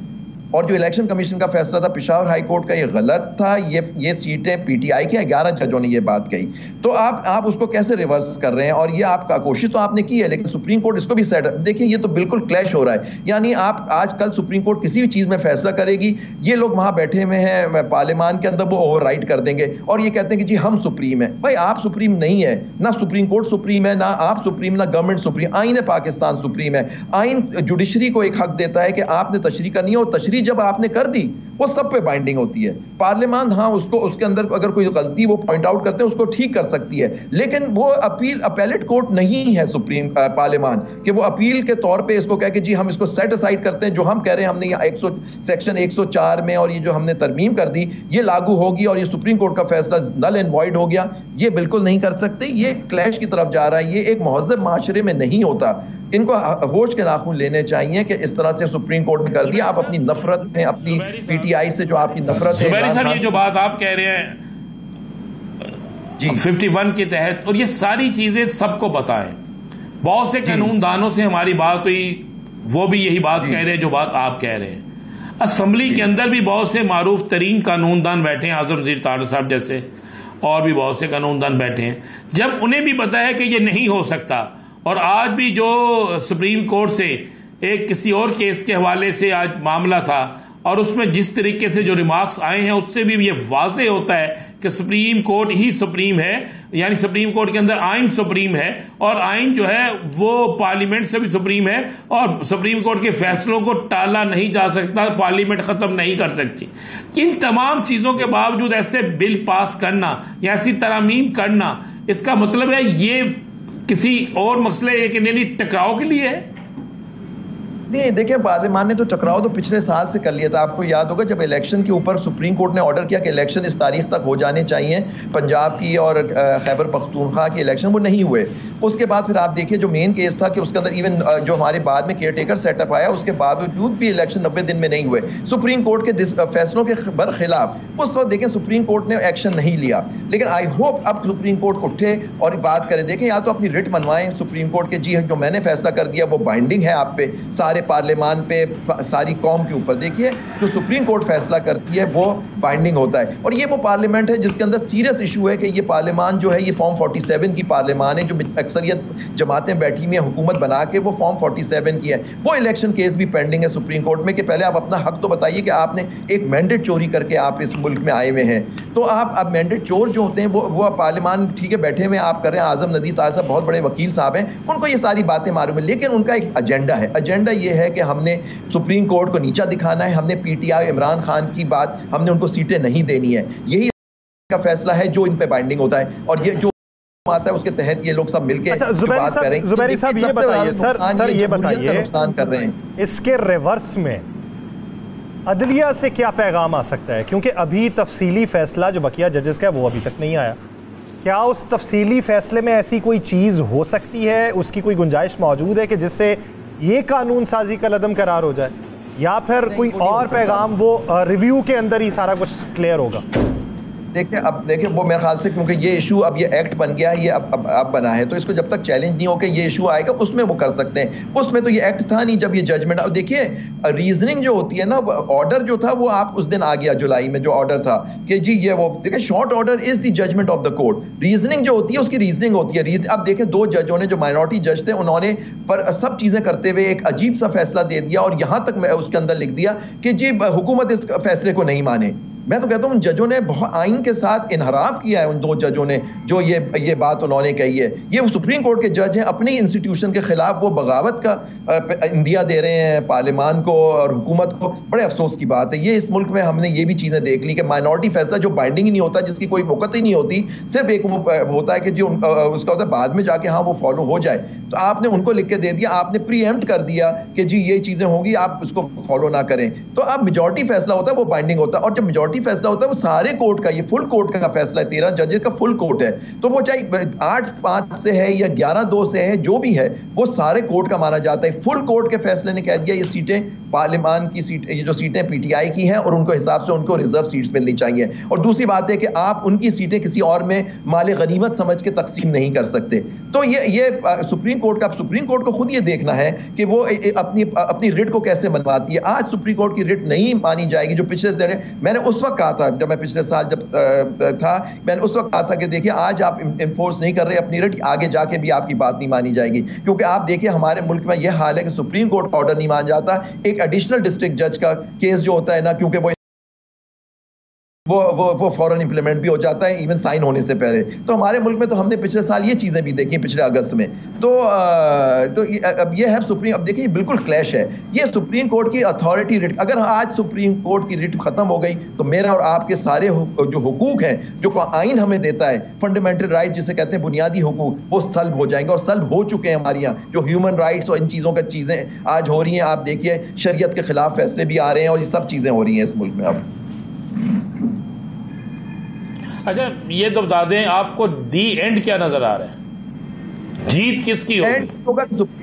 और जो इलेक्शन कमीशन का फैसला था पेशावर हाई कोर्ट का, ये गलत था, ये सीटें पीटीआई के 11 जजों ने ये बात कही। तो आप उसको कैसे रिवर्स कर रहे हैं? और ये आपका कोशिश तो आपने की है, लेकिन सुप्रीम कोर्ट इसको भी सेट, देखिए ये तो बिल्कुल क्लैश हो रहा है। यानी आप आज कल सुप्रीम कोर्ट किसी भी चीज में फैसला करेगी, ये लोग वहां बैठे हुए हैं पार्लियामान के अंदर, वो ओवरराइड कर देंगे और ये कहते हैं कि जी हम सुप्रीम है। भाई आप सुप्रीम नहीं है, ना सुप्रीम कोर्ट सुप्रीम है, ना आप सुप्रीम, ना गवर्नमेंट सुप्रीम, आइन पाकिस्तान सुप्रीम है। आइन जुडिशरी को एक हक देता है कि आपने तशरीह करनी है, और तशरीह जब आपने कर दी वो सब पे बाइंडिंग होती है। पार्लियामान हाँ उसको उसके अंदर अगर कोई गलती वो पॉइंट आउट करते हैं उसको ठीक कर सकती है, लेकिन वो अपीलेट कोर्ट नहीं है सुप्रीम पार्लियामान कि वो अपील के तौर पे इसको कह के जी हम इसको सेट असाइड करते हैं। जो हम कह रहे हैं हमने ये सेक्शन 104 में और ये जो हमने तरमीम कर दी ये लागू होगी और ये सुप्रीम कोर्ट का फैसला नल एंड वॉइड हो गया, ये बिल्कुल नहीं कर सकते। ये क्लैश की तरफ जा रहा है, ये एक महज़ब माशरे में नहीं होता। इनको होश के नाखून लेने चाहिए कि इस तरह से सुप्रीम कोर्ट ने कर दिया। आप अपनी नफरत में, अपनी पीटीआई से जो आपकी नफरत है, ये जो बात आप कह रहे हैं जी 51 के तहत, और ये सारी चीजें सबको पता है, बहुत से कानूनदानों से हमारी बात हुई, वो भी यही बात कह रहे हैं जो बात आप कह रहे हैं। असम्बली के अंदर भी बहुत से मारूफ तरीन कानूनदान बैठे हैं, आजम वजीर तारड़ साहब जैसे, और भी बहुत से कानूनदान बैठे हैं। जब उन्हें भी पता है कि ये नहीं हो सकता, और आज भी जो सुप्रीम कोर्ट से एक किसी और केस के हवाले से आज मामला था और उसमें जिस तरीके से जो रिमार्क्स आए हैं उससे भी ये वाज़ेह होता है कि सुप्रीम कोर्ट ही सुप्रीम है, यानी सुप्रीम कोर्ट के अंदर आइन सुप्रीम है, और आइन जो है वो पार्लियामेंट से भी सुप्रीम है, और सुप्रीम कोर्ट के फैसलों को टाला नहीं जा सकता, पार्लियामेंट खत्म नहीं कर सकती। इन तमाम चीज़ों के बावजूद ऐसे बिल पास करना या ऐसी तरमीम करना, इसका मतलब है ये किसी और मसले के लिए टकराव के लिए है। नहीं देखिए, पार्लियामान ने तो टकराव तो पिछले साल से कर लिया था। आपको याद होगा जब इलेक्शन के ऊपर सुप्रीम कोर्ट ने ऑर्डर किया कि इलेक्शन इस तारीख तक हो जाने चाहिए, पंजाब की और खैबर पख्तूनख्वा की इलेक्शन, वो नहीं हुए। उसके बाद फिर आप देखिए जो मेन केस था कि उसके अंदर इवन जो हमारे बाद में केयर टेकर सेटअप आया, उसके बावजूद भी इलेक्शन 90 दिन में नहीं हुए सुप्रीम कोर्ट के फैसलों के बरखिलाफ। उस वक्त देखें सुप्रीम कोर्ट ने एक्शन नहीं लिया, लेकिन आई होप अब सुप्रीम कोर्ट उठे और बात करें। देखें या तो अपनी रिट मनवाएं सुप्रीम कोर्ट के, जी जो मैंने फैसला कर दिया वो बाइंडिंग है आप पे, सारे पार्लियामान पे, सारी कौम के ऊपर। देखिए जो सुप्रीम कोर्ट फैसला करती है वो बाइंडिंग होता है, और ये वो पार्लियामेंट है जिसके अंदर सीरियस इशू है कि ये पार्लियामान जो है ये फॉर्म 47 की पार्लियामान है, जो अक्सरियत जमातें बैठी हुई हैं हुकूमत बना के, वो फॉर्म 47 की है। वो इलेक्शन केस भी पेंडिंग है सुप्रीम कोर्ट में कि पहले आप अपना हक तो बताइए कि आपने एक मैंडेट चोरी करके आप इस मुल्क में आए हुए हैं। तो आप अब मैंडेट चोर जो होते हैं वो पार्लियामान ठीक है बैठे हुए आप कर रहे हैं, आजम नदीर तारड़ साहब बहुत बड़े वकील साहब हैं, उनको ये सारी बातें मालूम है, लेकिन उनका एक एजेंडा है। एजेंडा ये है कि हमने सुप्रीम कोर्ट को नीचा दिखाना है, हमने पीटीआई इमरान खान की बात, हमने उनको सीटें नहीं देनी है। यही का फैसला है जो इन पे बाइंडिंग होता है, और ये जो आता है उसके तहत ये लोग सब मिलकर बात करें। जुबैरी साहब ये बताइए, सर ये बताइए, नुकसान कर रहे हैं, इसके रिवर्स में अदलिया से क्या पैगाम आ सकता है? क्योंकि अभी तफसीली फैसला जो बकिया जजेस का है वो अभी तक नहीं आया। क्या उस तफसीली फैसले में ऐसी कोई चीज़ हो सकती है, उसकी कोई गुंजाइश मौजूद है कि जिससे ये कानून साजी का लदम करार हो जाए, या फिर कोई और पैगाम वो रिव्यू के अंदर ही सारा कुछ क्लियर होगा? देखिए वो मेरे ख्याल से क्योंकि ये इशू अब ये एक्ट बन गया है, ये अब बना है, तो इसको जब तक चैलेंज नहीं होकर ये इशू आएगा उसमें वो कर सकते हैं। उसमें तो ये एक्ट था नहीं जब ये जजमेंट। अब देखिए रीजनिंग जो होती है ना, ऑर्डर जो था वो आप उस दिन आ गया जुलाई में, जो ऑर्डर था कि जी ये वो देखिए short order is the judgement of the court. Reasoning जो होती है उसकी रीजनिंग होती है। अब देखिए दो जजों ने जो माइनॉरिटी जज थे उन्होंने पर सब चीजें करते हुए एक अजीब सा फैसला दे दिया, और यहां तक उसके अंदर लिख दिया कि जी हुकूमत इस फैसले को नहीं माने। मैं तो कहता हूं उन जजों ने बहुत आइन के साथ इनहराफ किया है, उन दो जजों ने जो ये बात उन्होंने कही है। ये सुप्रीम कोर्ट के जज हैं, अपनी इंस्टीट्यूशन के खिलाफ वो बगावत का इंदिया दे रहे हैं पार्लियामान को और हुकूमत को। बड़े अफसोस की बात है। ये इस मुल्क में हमने ये भी चीज़ें देख ली कि माइनॉरिटी फैसला जो बाइंडिंग ही नहीं होता, जिसकी कोई वक़्त ही नहीं होती, सिर्फ एक वो होता है कि जो उसका होता है बाद में जाके हाँ वो फॉलो हो जाए। तो आपने उनको लिख के दे दिया, आपने प्रीएम्प्ट कर दिया कि जी ये चीज़ें होंगी, आप उसको फॉलो ना करें। तो अब मेजॉरिटी फैसला होता है वो बाइंडिंग होता है, और जब मेजॉरिटी फैसला होता है वो सारे कोर्ट का, ये फुल कोर्ट का फैसला है, 13 जजेस का फुल कोर्ट है। तो वो चाहे 8-5 से है या 11-2 से है, जो भी है वो सारे कोर्ट का माना जाता है। फुल कोर्ट के फैसले ने कह दिया ये सीटें पार्लियामान की सीट, ये जो सीटें पीटीआई की हैं और उनको हिसाब से उनको रिजर्व सीट्स मिलनी चाहिए। और दूसरी बात है कि आप उनकी सीटें किसी और में माले गनीमत समझ के तकसीम नहीं कर सकते। तो ये सुप्रीम कोर्ट का, सुप्रीम कोर्ट को खुद ये देखना है कि वो अपनी रिट को कैसे मनवाती है। आज सुप्रीम कोर्ट की रिट नहीं मानी जाएगी। जो पिछले दिन मैंने उस वक्त कहा था, जब मैं पिछले साल जब था, मैंने उस वक्त कहा था कि देखिए आज आप इन्फोर्स नहीं कर रहे अपनी रिट, आगे जाके भी आपकी बात नहीं मानी जाएगी। क्योंकि आप देखिए हमारे मुल्क में यह हाल है कि सुप्रीम कोर्ट का ऑर्डर नहीं मान जाता, एक एडिशनल डिस्ट्रिक्ट जज का केस जो होता है ना, क्योंकि वो वो फौरन इंप्लीमेंट भी हो जाता है, इवन साइन होने से पहले। तो हमारे मुल्क में तो हमने पिछले साल ये चीज़ें भी देखी, पिछले अगस्त में। तो अब ये है सुप्रीम, अब देखिए बिल्कुल क्लैश है ये सुप्रीम कोर्ट की अथॉरिटी रिट। अगर आज सुप्रीम कोर्ट की रिट खत्म हो गई तो मेरा और आपके सारे जो हुकूक हैं, जो आइन हमें देता है, फंडामेंटल राइट जिसे कहते हैं बुनियादी हुकूक, वो सल्ब हो जाएंगे और सल्ब हो चुके हैं हमारे यहाँ। जो ह्यूमन राइट्स और इन चीज़ों का चीज़ें आज हो रही हैं, आप देखिए शरीयत के खिलाफ फैसले भी आ रहे हैं और ये सब चीज़ें हो रही हैं इस मुल्क में अब। अच्छा, ये तो बता दें आपको दी एंड क्या नजर आ रहा है, जीत किसकी होगा?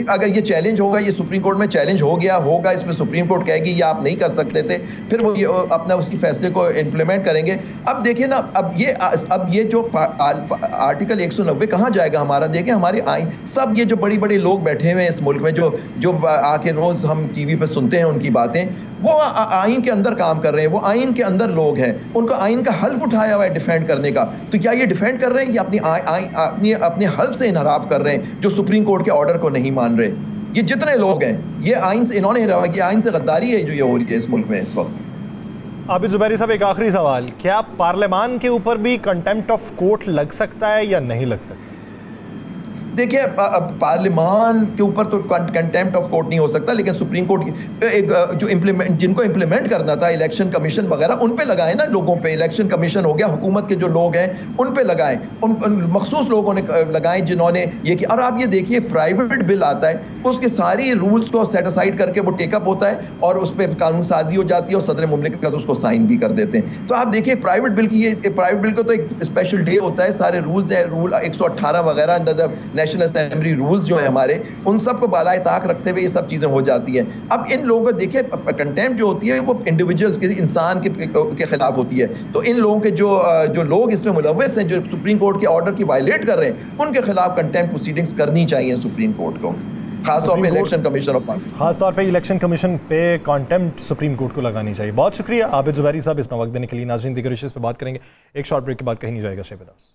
अगर ये चैलेंज होगा, ये सुप्रीम कोर्ट में चैलेंज हो गया होगा, इसमें सुप्रीम कोर्ट कहेगी ये आप नहीं कर सकते थे, फिर वो ये अपना उसकी फैसले को इम्प्लीमेंट करेंगे। अब देखिए ना, अब ये जो आर्टिकल 190 कहाँ जाएगा हमारा? देखिए हमारे आइन, सब ये जो बड़ी बड़े लोग बैठे हुए हैं इस मुल्क में, जो आके रोज हम टीवी पे सुनते हैं उनकी बातें, वो आइन के अंदर काम कर रहे हैं, वो आइन के अंदर लोग हैं, उनको आइन का हल्फ उठाया हुआ है डिफेंड करने का। तो क्या ये डिफेंड कर रहे हैं या अपने हल्फ से इनहराफ कर रहे हैं, जो सुप्रीम कोर्ट के ऑर्डर को नहीं मान रहे? ये जितने लोग हैं, ये आइन से इन्होंने ये आइन से गद्दारी है जो ये हो रही है इस मुल्क में इस वक्त। आबिद ज़ुबैरी साहब, एक आखिरी सवाल, क्या पार्लियामान के ऊपर भी कंटेम्प्ट ऑफ कोर्ट लग सकता है या नहीं लग सकता? देखिए अब पार्लियामान के ऊपर तो कंटेम्प्ट ऑफ कोर्ट नहीं हो सकता, लेकिन सुप्रीम कोर्ट जो जिनको इम्प्लीमेंट करना था, इलेक्शन कमीशन वगैरह, उन पे लगाए ना लोगों पे। इलेक्शन कमीशन हो गया, हुकूमत के जो लोग हैं उन पे लगाए, उन मखसूस लोगों ने लगाए जिन्होंने ये किया। और आप ये देखिए प्राइवेट बिल आता है, उसके सारी रूल्स को सेट असाइड करके वो टेकअप होता है और उस पर कानून साजी हो जाती है और सदर मुमलिकत उसको साइन भी कर देते हैं। तो आप देखिए प्राइवेट बिल की, ये प्राइवेट बिल को तो एक स्पेशल डे होता है, सारे रूल्स है, रूल 118 वगैरह, नेशनल असेंबली रूल्स जो है हमारे, उन सब को बालाए ताक रखते हुए ये सब चीजें हो जाती हैं। अब इन लोगों को देखिए, कंटेम्प्ट जो होती है वो इंडिविजुअल्स के, इंसान के खिलाफ होती है। तो इन लोगों के जो लोग इसमें मुलव्वस हैं, जो सुप्रीम कोर्ट के ऑर्डर की वायलेट कर रहे हैं, उनके खिलाफ कंटेम्प्ट प्रोसीडिंग्स करनी चाहिए सुप्रीम कोर्ट को, खासतौर पे इलेक्शन कमीशन ऑफ पाकिस्तान, खासतौर पे इलेक्शन कमीशन पे कंटेम्प्ट सुप्रीम कोर्ट को लगानी चाहिए। बहुत शुक्रिया आबिद ज़ुबैरी साहब इस वक्त देने के लिए। नाज़रीन, दीगर इश्यूज़ पे बात करेंगे एक शॉर्ट ब्रेक के बाद, कहीं नहीं जाएगा शहबाज।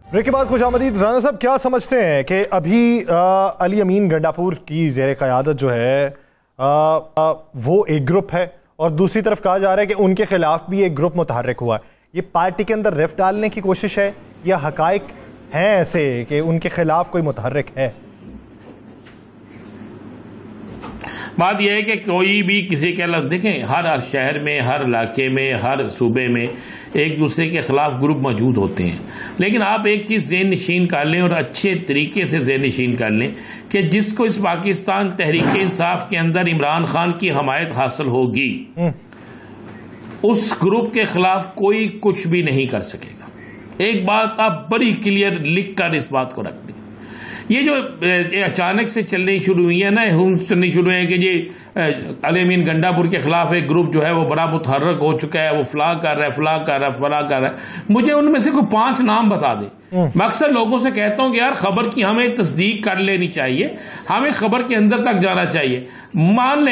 ब्रेक के बाद खुशामदीद। राना साहब, क्या समझते हैं कि अभी अली अमीन गंडापुर की ज़ेर क़यादत जो है वो एक ग्रुप है और दूसरी तरफ कहा जा रहा है कि उनके खिलाफ भी एक ग्रुप मुतहर्रिक हुआ है। ये पार्टी के अंदर रिफ्ट डालने की कोशिश है या हकाइक हैं ऐसे कि उनके खिलाफ कोई मुतहर्रिक है? बात यह है कि कोई भी किसी के खिलाफ, देखें हर शहर में, हर इलाके में, हर सूबे में एक दूसरे के खिलाफ ग्रुप मौजूद होते हैं, लेकिन आप एक चीज़ ज़हन नशीन कर लें और अच्छे तरीके से ज़हन नशीन कर लें कि जिसको इस पाकिस्तान तहरीक इंसाफ के अंदर इमरान खान की हमायत हासिल होगी, उस ग्रुप के खिलाफ कोई कुछ भी नहीं कर सकेगा। एक बात आप बड़ी क्लियर लिख कर इस बात को रख लें। ये जो अचानक से चलनी शुरू हुई है ना, चलनी शुरू है कि ये अली अमीन गंडापुर के खिलाफ एक ग्रुप जो है वो बड़ा मुतहर्रिक हो चुका है, वो फलां कर रहा है, फलां कर रहा है, फलां कर रहा है। मुझे उनमें से कोई 5 नाम बता दे। मैं अक्सर लोगों से कहता हूं कि यार खबर की हमें तस्दीक कर लेनी चाहिए, हमें खबर के अंदर तक जाना चाहिए। मान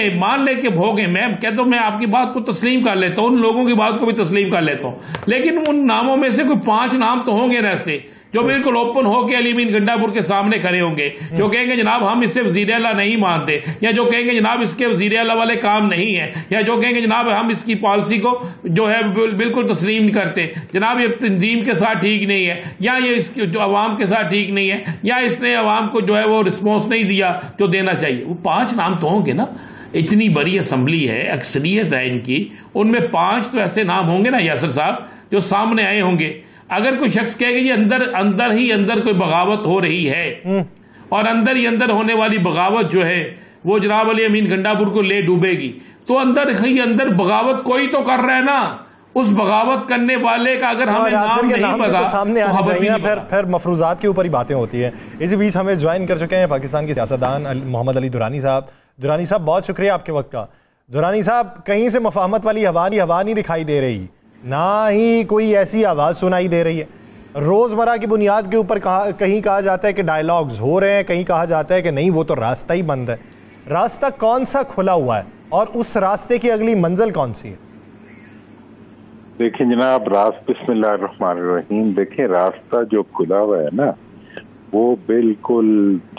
ले कि भोगे, मैं कहता हूं मैं आपकी बात को तस्लीम कर लेता हूं, उन लोगों की बात को भी तस्लीम कर लेता हूं, लेकिन उन नामों में से कोई 5 नाम तो होंगे ना ऐसे जो बिल्कुल ओपन हो के अली अमीन गंडापुर के सामने खड़े होंगे, जो कहेंगे जनाब हम इससे वज़ीर आला नहीं मानते, या जो कहेंगे जनाब इसके वज़ीर आला वाले काम नहीं है, या जो कहेंगे जनाब हम इसकी पॉलिसी को जो है बिल्कुल तस्लीम नहीं करते, जनाब ये तंजीम के साथ ठीक नहीं है, या ये इसके जो अवाम के साथ ठीक नहीं है, या इसने अवाम को जो है वो रिस्पॉन्स नहीं दिया जो देना चाहिए। वो 5 नाम तो होंगे ना। इतनी बड़ी असम्बली है, अक्सरियत है इनकी, उनमें 5 तो ऐसे नाम होंगे ना यासिर साहब जो सामने आए होंगे। अगर कोई शख्स कहेगा ये अंदर ही अंदर कोई बगावत हो रही है और अंदर ही अंदर होने वाली बगावत जो है वो जनाब अली अमीन गंडापुर को ले डूबेगी, तो अंदर ही अंदर बगावत कोई तो कर रहा है ना। उस बगावत करने वाले का अगर हमें नाम नहीं पता तो सामने आना चाहिए, फिर मफरूजात के ऊपर ही बातें होती है। इसी बीच हमें ज्वाइन कर चुके हैं पाकिस्तान के सियासतदान मोहम्मद अली दुरानी साहब। दुरानी साहब, बहुत शुक्रिया आपके वक्त का। दुरानी साहब, कहीं से मुफाहमत वाली हवा नहीं दिखाई दे रही, ना ही कोई ऐसी आवाज़ सुनाई दे रही है। रोज़मर्रा की बुनियाद के ऊपर कहीं कहा जाता है कि डायलॉग्स हो रहे हैं, कहीं कहा जाता है कि नहीं वो तो रास्ता ही बंद है। रास्ता कौन सा खुला हुआ है और उस रास्ते की अगली मंजिल कौन सी है? देखिए जनाब, बिस्मिल्लाहिर्रहमानिर्रहीम। देखिए रास्ता जो खुला हुआ है ना, वो बिल्कुल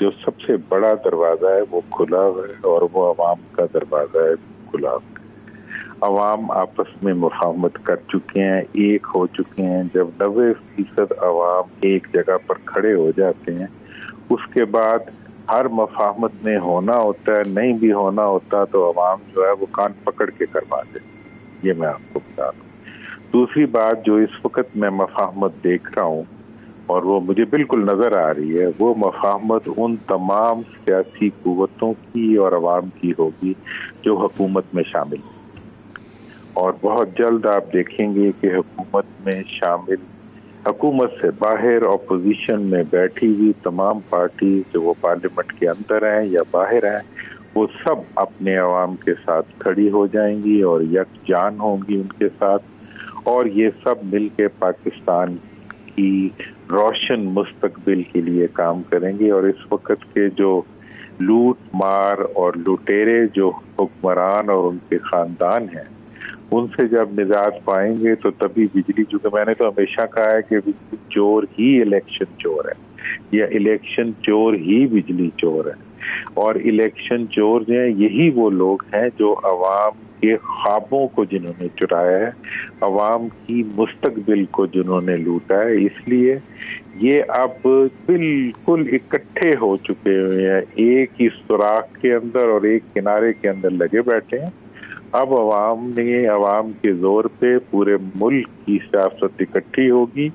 जो सबसे बड़ा दरवाजा है वो खुला हुआ है, और वो अवाम का दरवाजा है खुला हुआ है। अवाम आपस में मुफाहमत कर चुके हैं, एक हो चुके हैं। जब 90% अवाम एक जगह पर खड़े हो जाते हैं, उसके बाद हर मुफाहमत में होना होता है, नहीं भी होना होता तो अवाम जो है वो कान पकड़ के करवा देते। ये मैं आपको बता दूं। दूसरी बात जो इस वक्त मैं मफाहमत देख रहा हूँ और वो मुझे बिल्कुल नजर आ रही है, वो मफाहमत उन तमाम सियासी कुव्वतों की और अवाम की होगी जो हुकूमत में शामिल है। और बहुत जल्द आप देखेंगे कि हुकूमत में शामिल, हुकूमत से बाहर अपोजिशन में बैठी हुई तमाम पार्टी जो वो पार्लियामेंट के अंदर हैं या बाहर हैं, वो सब अपने अवाम के साथ खड़ी हो जाएंगी और यकजान होंगी उनके साथ, और ये सब मिलके पाकिस्तान की रोशन मुस्तकबिल के लिए काम करेंगे। और इस वक्त के जो लूट मार और लुटेरे जो हुक्मरान और उनके खानदान हैं, उनसे जब निजात पाएंगे तो तभी बिजली, चूंकि मैंने तो हमेशा कहा है कि बिजली चोर ही इलेक्शन चोर है, या इलेक्शन चोर ही बिजली चोर है। और इलेक्शन चोर जो है यही वो लोग हैं जो अवाम के ख्वाबों को जिन्होंने चुराया है, अवाम की मुस्तकबिल को जिन्होंने लूटा है। इसलिए ये अब बिल्कुल इकट्ठे हो चुके हुए हैं, एक ही सुराख के अंदर और एक किनारे के अंदर लगे बैठे हैं। अब अवाम के जोर पे पूरे मुल्क की सियासत इकट्ठी होगी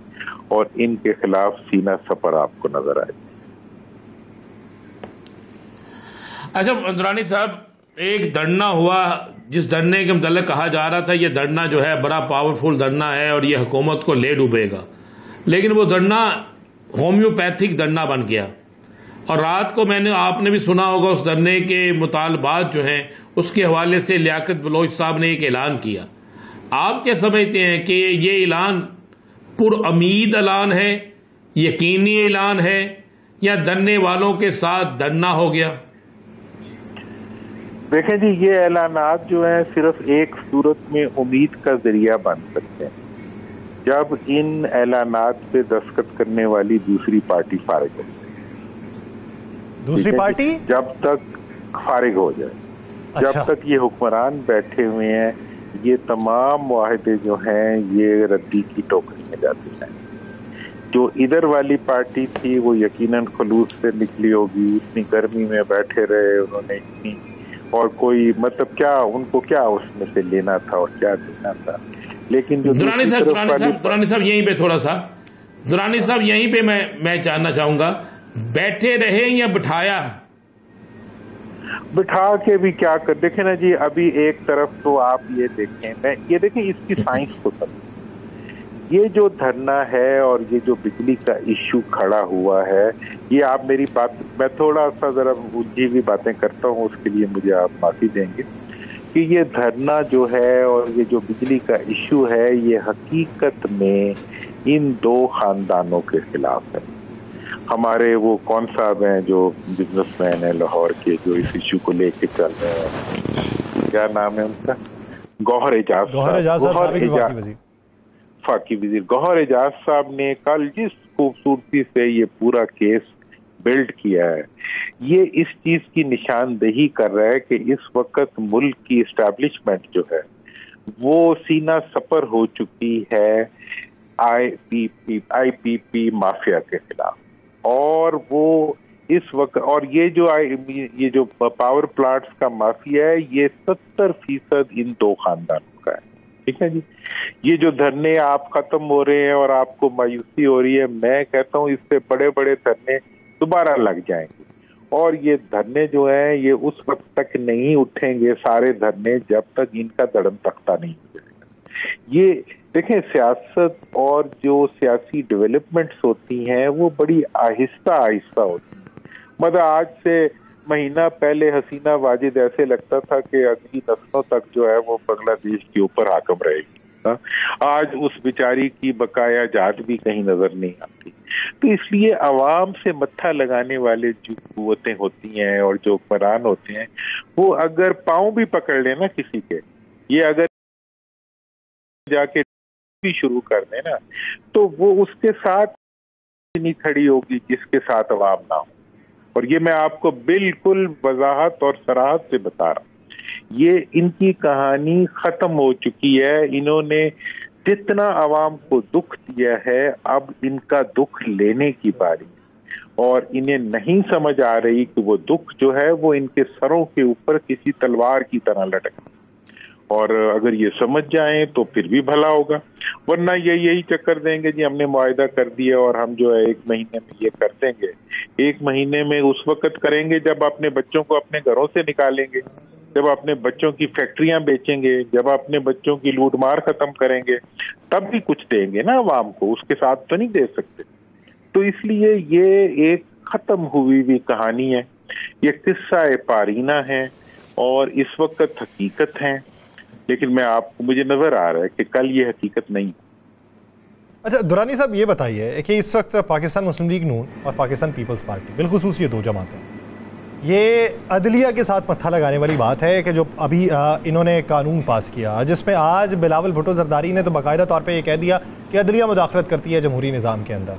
और इनके खिलाफ सीना सपर आपको नजर आएगी। अच्छा दुरानी साहब, एक धरना हुआ जिस धरने के मतलब कहा जा रहा था ये धरना जो है बड़ा पावरफुल धरना है और ये हुकूमत को ले डूबेगा, लेकिन वो धरना होम्योपैथिक धरना बन गया। और रात को आपने भी सुना होगा उस धरने के मुतालबात जो हैं उसके हवाले से लियाकत बलोच साहब ने एक ऐलान किया। आप क्या समझते हैं कि ये ऐलान पुरउम्मीद ऐलान है, यकीनी ऐलान है, या धरने वालों के साथ धरना हो गया? देखें जी, ये ऐलानात जो है सिर्फ एक सूरत में उम्मीद का जरिया बन सकते हैं, जब इन ऐलानात पे दस्तखत करने वाली दूसरी पार्टी फारिग हो जाए। दूसरी पार्टी जब तक फारिग हो जाए, अच्छा। जब तक ये हुक्मरान बैठे हुए हैं, ये तमाम मुआहदे जो हैं ये रद्दी की टोकरी में जाते हैं। जो इधर वाली पार्टी थी वो यकीनन खलूस से निकली होगी, इतनी गर्मी में बैठे रहे उन्होंने, इतनी, और कोई मतलब क्या उनको क्या उसमें से लेना था और क्या देना था। लेकिन जो दुरानी साहब यहीं पे थोड़ा सा, दुरानी साहब यहीं पे मैं जानना चाहूंगा, बैठे रहे या बिठाया? बिठा के भी क्या कर, देखें ना जी, अभी एक तरफ तो आप ये देखें इसकी साइंस को समझें। ये जो धरना है और ये जो बिजली का इश्यू खड़ा हुआ है, ये आप मेरी बात, मैं थोड़ा सा जरा उलझी हुई बातें करता हूँ, उसके लिए मुझे आप माफी देंगे कि ये धरना जो है और ये जो बिजली का इश्यू है, ये हकीकत में इन दो खानदानों के खिलाफ है। हमारे वो कौन साहब हैं जो बिजनेसमैन है लाहौर के, जो इस इश्यू को लेके चल रहे हैं, क्या नाम है उनका, गौहर एजाज फाकी वजीर गौहर एजाज साहब ने कल जिस खूबसूरती से ये पूरा केस बिल्ड किया है, ये इस चीज की निशानदेही कर रहा है कि इस वक्त मुल्क की एस्टैब्लिशमेंट जो है वो सीना सपर हो चुकी है आईपीपी माफिया के खिलाफ। और वो इस वक्त, और ये जो पावर प्लांट्स का माफिया है, ये 70% इन दो खानदानों का है। ठीक है जी, ये जो धरने आप खत्म हो रहे हैं और आपको मायूसी हो रही है, मैं कहता हूँ इससे बड़े बड़े धरने दोबारा लग जाएंगे। और ये धरने जो है ये उस वक्त तक नहीं उठेंगे सारे धरने जब तक इनका धड़म तख्ता नहीं हो जाएगा। ये देखें, सियासत और जो सियासी डेवलपमेंट्स होती हैं वो बड़ी आहिस्ता आहिस्ता होती हैं। मतलब आज से महीना पहले हसीना वाजिद ऐसे लगता था कि अगली नस्लों तक जो है वो बांग्लादेश के ऊपर हाकम रहेगी। आज उस बेचारी की बकाया जात भी कहीं नजर नहीं आती। तो इसलिए अवाम से मत्था लगाने वाले जो कुव्वतें होती हैं और जो हुक्मरान होते हैं, वो अगर पाँव भी पकड़ लेना किसी के, ये अगर जाके भी शुरू कर दें ना, तो वो उसके साथ नहीं खड़ी होगी जिसके साथ अवाम ना हो। और ये मैं आपको बिल्कुल वजाहत और सराहत से बता रहा हूँ, ये इनकी कहानी खत्म हो चुकी है। इन्होंने जितना अवाम को दुख दिया है, अब इनका दुख लेने की बारी, और इन्हें नहीं समझ आ रही कि वो दुख जो है वो इनके सरों के ऊपर किसी तलवार की तरह लटक, और अगर ये समझ जाएं तो फिर भी भला होगा, वरना ये यही चक्कर देंगे जी हमने मुआहदा कर दिया और हम जो है 1 महीने में ये कर देंगे। 1 महीने में उस वक्त करेंगे जब अपने बच्चों को अपने घरों से निकालेंगे, जब अपने बच्चों की फैक्ट्रियां बेचेंगे, जब अपने बच्चों की लूटमार खत्म करेंगे, तब भी कुछ देंगे ना अवाम को, उसके साथ तो नहीं दे सकते। तो इसलिए ये एक खत्म हुई हुई कहानी है, ये किस्सा पारीना है और इस वक्त हकीकत है, लेकिन मुझे नजर आ रहा है कि कल ये हकीकत नहीं। अच्छा दुरानी साहब, ये बताइए कि इस वक्त पाकिस्तान मुस्लिम लीग नून और पाकिस्तान पीपल्स पार्टी, बिलखुसूस ये 2 जमातें, ये अदलिया के साथ मत्था लगाने वाली बात है कि जो अभी इन्होंने कानून पास किया, जिसमें आज बिलावल भुट्टो जरदारी ने तो बाकायदा तौर पर यह कह दिया कि अदलिया मुदाखलत करती है जमहूरी निज़ाम के अंदर।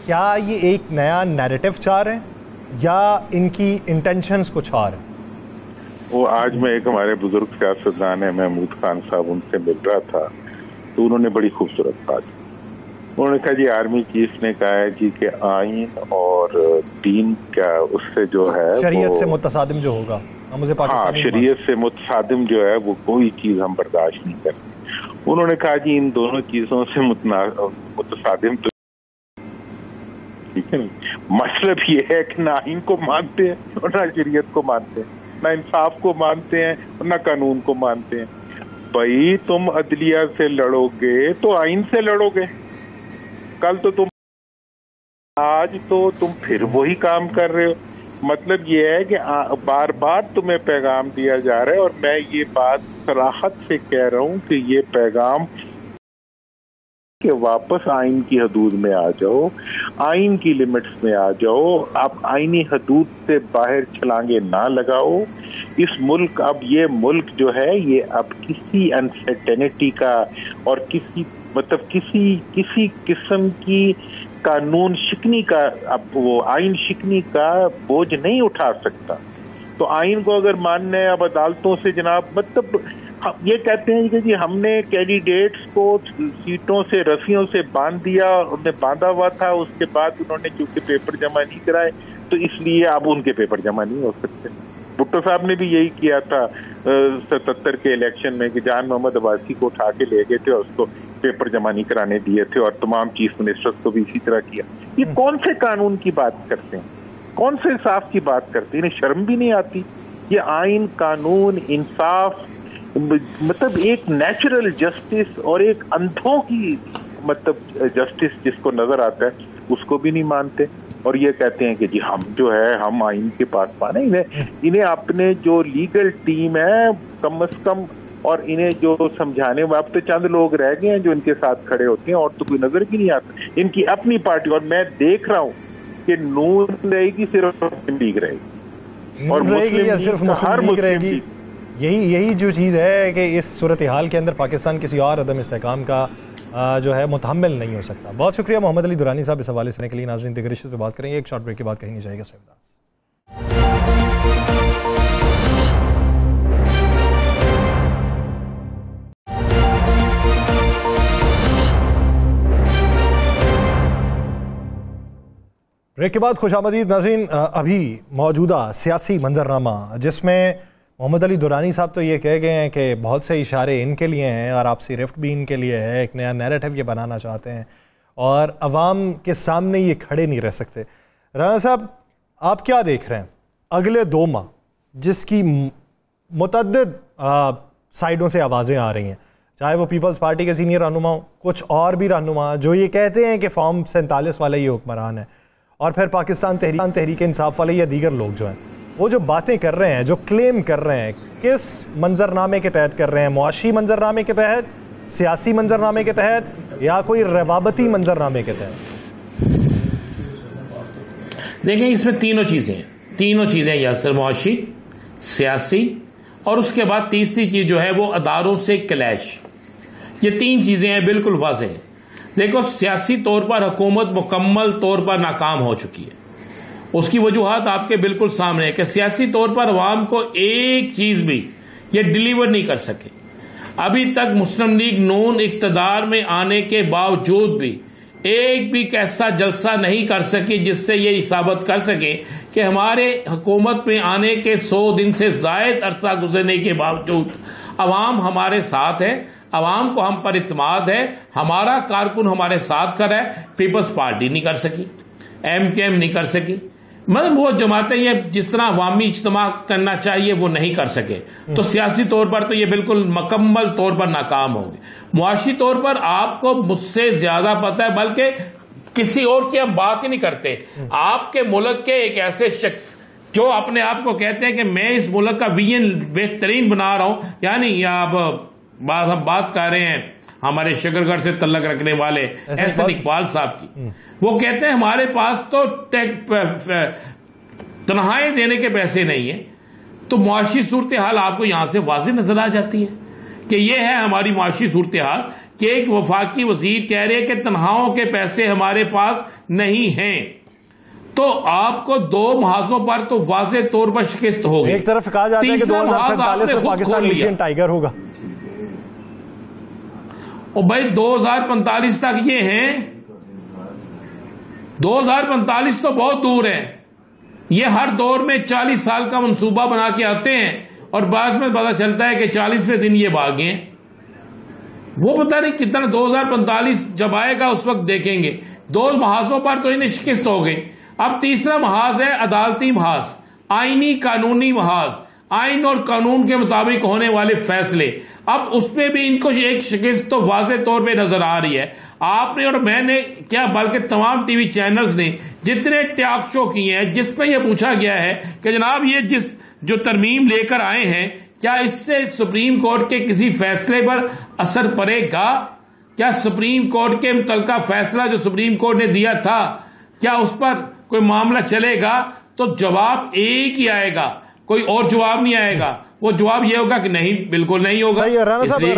क्या ये एक नया नैरेटिव चाह रहे हैं या इनकी इंटेंशंस कुछ और हैं? वो आज मैं एक हमारे बुजुर्ग सियासतदान है महमूद खान साहब, उनसे मिल रहा था, तो उन्होंने बड़ी खूबसूरत बात, उन्होंने कहा जी आर्मी चीफ ने कहा है जी कि आइन और दीन का उससे जो है शरीयत से मुतसादिम जो होगा, मुझे हाँ शरीयत से मुतसादिम जो है वो कोई चीज हम बर्दाश्त नहीं करते। उन्होंने कहा जी इन दोनों चीजों से मुतसादिम तो ठीक है, मतलब ये है कि ना आइन को मानते हैं और ना शरीयत को मानते हैं, ना इंसाफ को मानते हैं और ना कानून को मानते हैं। भाई तुम अदलिया से लड़ोगे तो आइन से लड़ोगे, कल तो तुम, आज तो तुम फिर वही काम कर रहे हो। मतलब ये है कि बार बार तुम्हें पैगाम दिया जा रहा है, और मैं ये बात सराहत से कह रहा हूँ कि ये पैगाम कि वापस आइन की हदूद में आ जाओ, आइन की लिमिट्स में आ जाओ, आप आइनी हदूद से बाहर छलांगे ना लगाओ। इस मुल्क, अब ये मुल्क जो है ये अब किसी अनसर्टेनिटी का और किसी किस्म की कानून शिकनी का, अब वो आइन शिकनी का बोझ नहीं उठा सकता। तो आइन को अगर मानना है अब अदालतों से जनाब, मतलब ये कहते हैं कि जी हमने कैंडिडेट्स को सीटों से रस्सियों से बांध दिया, उन्हें बांधा हुआ था, उसके बाद उन्होंने चूंकि पेपर जमा नहीं कराए तो इसलिए अब उनके पेपर जमा नहीं हो सकते। भुट्टो साहब ने भी यही किया था 77 के इलेक्शन में कि जान मोहम्मद अब्बासी को उठा के ले गए थे और उसको पेपर जमा नहीं कराने दिए थे, और तमाम चीफ मिनिस्टर्स को भी इसी तरह किया। ये कौन से कानून की बात करते हैं, कौन से इंसाफ की बात करते हैं, इन्हें शर्म भी नहीं आती। ये आइन, कानून, इंसाफ, मतलब एक नेचुरल जस्टिस और एक अंधों की मतलब जस्टिस जिसको नजर आता है उसको भी नहीं मानते, और ये कहते हैं कि जी हम जो है हम आइन के पास पाने। इन्हें अपने जो लीगल टीम है कम से कम, और इन्हें जो समझाने में अब तो चंद लोग रह गए हैं जो इनके साथ खड़े होते हैं, और तो कोई नजर भी नहीं आता। इनकी अपनी पार्टी, और मैं देख रहा हूँ कि नून रहेगी सिर्फ मुस्लिम लीग रहेगी और मुस्लिम लीग रहेगी। यही जो चीज़ है कि इस सूरत हाल के अंदर पाकिस्तान किसी और अदम इस्तेहकाम का जो है मुतहम्मिल नहीं हो सकता। बहुत शुक्रिया मोहम्मद अली दुरानी साहब इस हवाले से के लिए। नाज़रीन दिगर इश्यूज़ पे बात करेंगे, एक शॉर्ट ब्रेक के बाद कहीं नहीं जाएगा। सैयदास ब्रेक के बाद खुशामदीद नाज़रीन। अभी मौजूदा सियासी मंजरनामा जिसमें मोहम्मद अली दुरानी साहब तो ये कह गए हैं कि बहुत से इशारे इनके लिए हैं और आपसी रिफ्ट भी इनके लिए है, एक नया नैरेटिव ये बनाना चाहते हैं और अवाम के सामने ये खड़े नहीं रह सकते। राना साहब, आप क्या देख रहे हैं अगले 2 माह जिसकी मुतअद्दिद साइडों से आवाज़ें आ रही हैं, चाहे वो पीपल्स पार्टी के सीनियर रहनुमा हो, कुछ और भी रहनुमा जो ये कहते हैं कि फॉर्म 47 वाला ये हुक्मरान है, और फिर पाकिस्तान तहरीक इंसाफ वाले या दीगर लोग जो हैं वो जो बातें कर रहे हैं, जो क्लेम कर रहे हैं, किस मंजरनामे के तहत कर रहे हैं? मुआशी मंजरनामे के तहत, सियासी मंजरनामे के तहत, या कोई रवाबती मंजरनामे के तहत? देखें, इसमें तीनों चीज़ें यासर, मुआशी, सियासी, और उसके बाद तीसरी चीज़ जो है वो अदारों से क्लैश। ये 3 चीजें हैं, बिल्कुल वाज़ेह है। देखो, सियासी तौर पर हुकूमत मुकम्मल तौर पर नाकाम हो चुकी है। उसकी वजूहात आपके बिल्कुल सामने है कि सियासी तौर पर अवाम को एक चीज भी ये डिलीवर नहीं कर सके। अभी तक मुस्लिम लीग नून इख्तिदार में आने के बावजूद भी एक भी ऐसा जलसा नहीं कर सकी जिससे ये साबित कर सके कि हमारे हुकूमत में आने के 100 दिन से जायद अरसा गुजरने के बावजूद अवाम हमारे साथ है, अवाम को हम पर इत्मीनान है, हमारा कारकुन हमारे साथ खड़ा है। पीपल्स पार्टी नहीं कर सकी, MKM नहीं कर सकी, मतलब वो जमातें ये जिस तरह अवामी इज्तिमा करना चाहिए वो नहीं कर सके। तो सियासी तौर पर तो ये बिल्कुल मुकम्मल तौर पर नाकाम होंगे। मुआशी तौर पर आपको मुझसे ज्यादा पता है, बल्कि किसी और की हम बात ही नहीं करते। आपके मुल्क के एक ऐसे शख्स जो अपने आप को कहते हैं कि मैं इस मुल्क का विजन बेहतरीन बना रहा हूं, यानी हम बात कर रहे हैं हमारे शकरगढ़ से तल्लक रखने वाले एहसन इकबाल साहब की। वो कहते हैं हमारे पास तो तनख्वाहें देने के पैसे नहीं है। तो मुआशी सूरत हाल आपको यहां से वाज़ेह नजर आ जाती है कि ये है हमारी मुआशी सूरत हाल कि एक वफाकी वजीर कह रहे हैं कि तनख्वाहों के पैसे हमारे पास नहीं हैं। तो आपको 2 महाजों पर तो वाज़ेह तौर पर शिकस्त होगी। एक तरफ कहा जाता है कि 2047 में पाकिस्तान एशियन टाइगर होगा, और भाई 2045 तक ये हैं। 2045 तो बहुत दूर है। ये हर दौर में 40 साल का मंसूबा बना के आते हैं और बाद में पता चलता है कि 40वें दिन ये भागे हैं। वो पता नहीं कितना 2045 जब आएगा उस वक्त देखेंगे। 2 महाजों पर तो इन्हें शिकस्त हो गई। अब तीसरा महाज है अदालती महाज, आईनी कानूनी महाज, आइन और कानून के मुताबिक होने वाले फैसले। अब उसमें भी इनको एक शिकस्त तो वाज़ेह तौर पे नजर आ रही है। आपने और मैंने क्या बल्कि तमाम टीवी चैनल्स ने जितने टॉक शो किए हैं जिसपे यह पूछा गया है कि जनाब ये जो तरमीम लेकर आए हैं क्या इससे सुप्रीम कोर्ट के किसी फैसले पर असर पड़ेगा, क्या सुप्रीम कोर्ट के मुतल्लिका फैसला जो सुप्रीम कोर्ट ने दिया था क्या उस पर कोई मामला चलेगा? तो जवाब एक ही आएगा, कोई और जवाब नहीं आएगा। वो जवाब ये होगा कि नहीं, बिल्कुल नहीं होगा।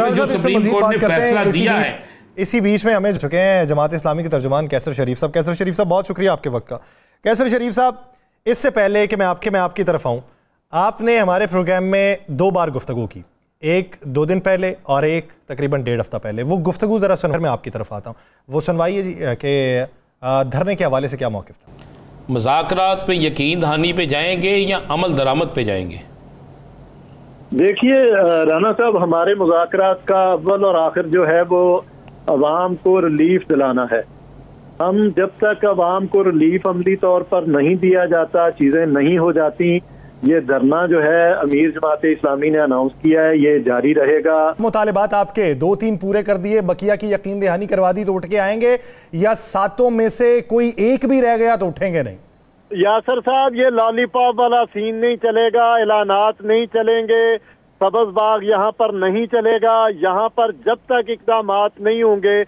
जो सुप्रीम कोर्ट ने फैसला दिया है। इसी बीच में हमें चुके हैं जमात इस्लामी के तर्जुमान कैसर शरीफ साहब। कैसर शरीफ साहब, बहुत शुक्रिया आपके वक्त का। कैसर शरीफ साहब, इससे पहले कि मैं आपकी तरफ आऊं, आपने हमारे प्रोग्राम में 2 बार गुफ्तगू की, एक 2 दिन पहले और एक तकरीबन 1.5 हफ्ता पहले। वो गुफ्तगू जरा सुन, मैं आपकी तरफ आता हूँ, वो सुनवाइए कि धरने के हवाले से क्या मौक़िफ़ था। मुज़ाकरात पे यकीन दहानी पे जाएंगे या अमल दरामद पे जाएंगे? देखिए राना साहब, हमारे मुज़ाकरात का अव्वल और आखिर जो है वो अवाम को रिलीफ दिलाना है। हम जब तक अवाम को रिलीफ अमली तौर पर नहीं दिया जाता, चीज़ें नहीं हो जाती, ये धरना जो है अमीर जमात इस्लामी ने अनाउंस किया है, ये जारी रहेगा। मुतालिबात आपके 2-3 पूरे कर दिए, बकिया की यकीन दहानी करवा दी तो उठ के आएंगे, या 7 में से कोई एक भी रह गया तो उठेंगे नहीं? यासर साहब, ये लॉलीपॉप वाला सीन नहीं चलेगा, ऐलानात नहीं चलेंगे, सब्ज़ बाग यहाँ पर नहीं चलेगा। यहाँ पर जब तक इक़दामात नहीं होंगे,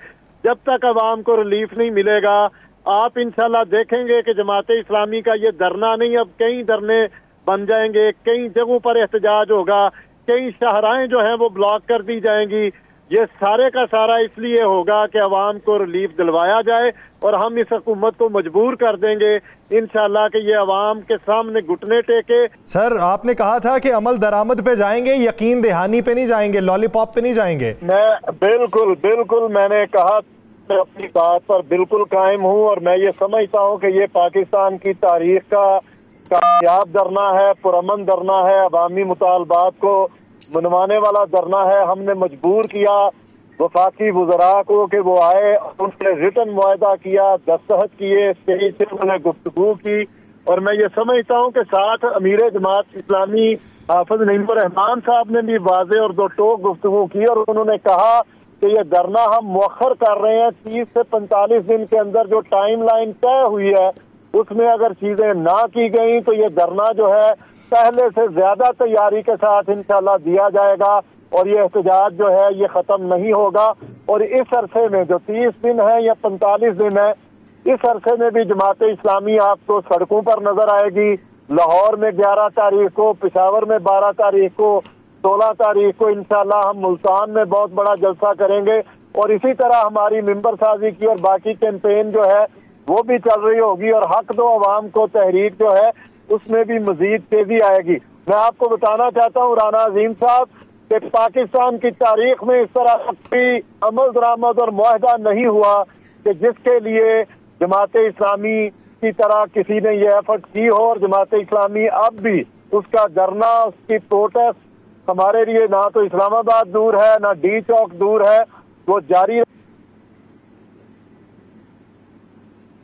जब तक अवाम को रिलीफ नहीं मिलेगा, आप इंशाल्लाह देखेंगे कि जमात इस्लामी का ये धरना नहीं, अब कई धरने बन जाएंगे, कई जगहों पर एहतजाज होगा, कई शाहराएं जो हैं वो ब्लॉक कर दी जाएंगी। ये सारे का सारा इसलिए होगा कि अवाम को रिलीफ दिलवाया जाए और हम इस हुकूमत को मजबूर कर देंगे इंशाल्लाह कि ये अवाम के सामने घुटने टेके। सर, आपने कहा था कि अमल दरामद पे जाएंगे, यकीन दहानी पे नहीं जाएंगे, लॉलीपॉप पे नहीं जाएंगे। मैं बिल्कुल मैंने कहा, मैं अपनी बात पर बिल्कुल कायम हूँ और मैं ये समझता हूँ कि ये पाकिस्तान की तारीख का कामयाब धरना है, पुरअमन धरना है, अवामी मुतालबात को मनवाने वाला धरना है। हमने मजबूर किया वफाकी वज़रा को कि वो आए, उन्होंने रिटन मुआहदा किया, दस्तखत किए, स्टेज से उन्होंने गुफ्तगू की और मैं ये समझता हूँ कि साथ अमीर जमात इस्लामी हाफिज नईमुर रहमान साहब ने भी वाज़ेह और 2 टोक गुफ्तगू की और उन्होंने कहा कि ये धरना हम मुअख्खर कर रहे हैं। 30 से 45 दिन के अंदर जो टाइम लाइन तय हुई है उसमें अगर चीजें ना की गई तो ये धरना जो है पहले से ज्यादा तैयारी के साथ इंशाल्लाह दिया जाएगा और ये एहतजाज जो है ये खत्म नहीं होगा। और इस अरसे में जो 30 दिन है या 45 दिन है, इस अरसे में भी जमात इस्लामी आपको सड़कों पर नजर आएगी। लाहौर में 11 तारीख को, पेशावर में 12 तारीख को, 16 तारीख को इंशाल्लाह हम मुल्तान में बहुत बड़ा जलसा करेंगे और इसी तरह हमारी मिंबर साजी की और बाकी कैंपेन जो है वो भी चल रही होगी और हक दो अवाम को तहरीक जो है उसमें भी मजीद तेजी आएगी। मैं आपको बताना चाहता हूँ राना अजीम साहब कि पाकिस्तान की तारीख में इस तरह कोई अमल दरामद और मुआहदा नहीं हुआ कि जिसके लिए जमात इस्लामी की तरह किसी ने ये एफर्ट की हो और जमात इस्लामी अब भी उसका धरना उसकी प्रोटेस्ट हमारे लिए ना तो इस्लामाबाद दूर है ना डी चौक दूर है, वो जारी।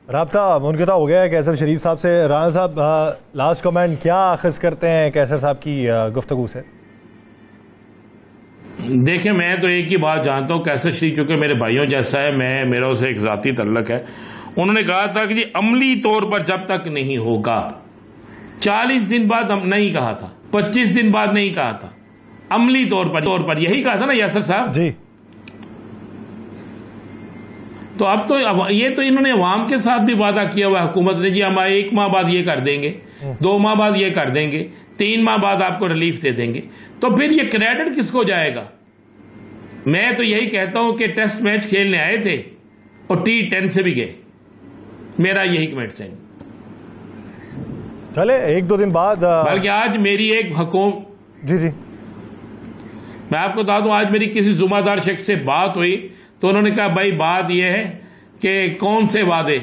राब्ता मुनक़ता हो गया है कैसर शरीफ साहब से। राना साहब लास्ट कमेंट क्या अख़ज़ करते हैं कैसर साहब की गुफ्तगू से? देखिए मैं तो एक ही बात जानता हूँ, कैसर शरीफ चूँकि मेरे भाइयों जैसा है, मेरा उसे एक ज़ाती तल्लक है। उन्होंने कहा था कि जी अमली तौर पर जब तक नहीं होगा, 40 दिन बाद हम नहीं कहा था, 25 दिन बाद नहीं कहा था, अमली तौर पर यही कहा था ना यासर साहब जी। तो अब तो ये तो इन्होंने अवाम के साथ भी वादा किया हुआ हुकूमत ने, जी हम 1 माह बाद ये कर देंगे, 2 माह बाद ये कर देंगे, 3 माह बाद आपको रिलीफ दे देंगे। तो फिर ये क्रेडिट किसको जाएगा? मैं तो यही कहता हूं कि टेस्ट मैच खेलने आए थे और T10 से भी गए, मेरा यही कमेंट है। चले 1-2 दिन बाद बल्कि आज मेरी एक हुकूमत जी मैं आपको बता दूं, आज मेरी किसी जुम्मेदार शख्स से बात हुई तो उन्होंने कहा भाई बात यह है कि कौन से वादे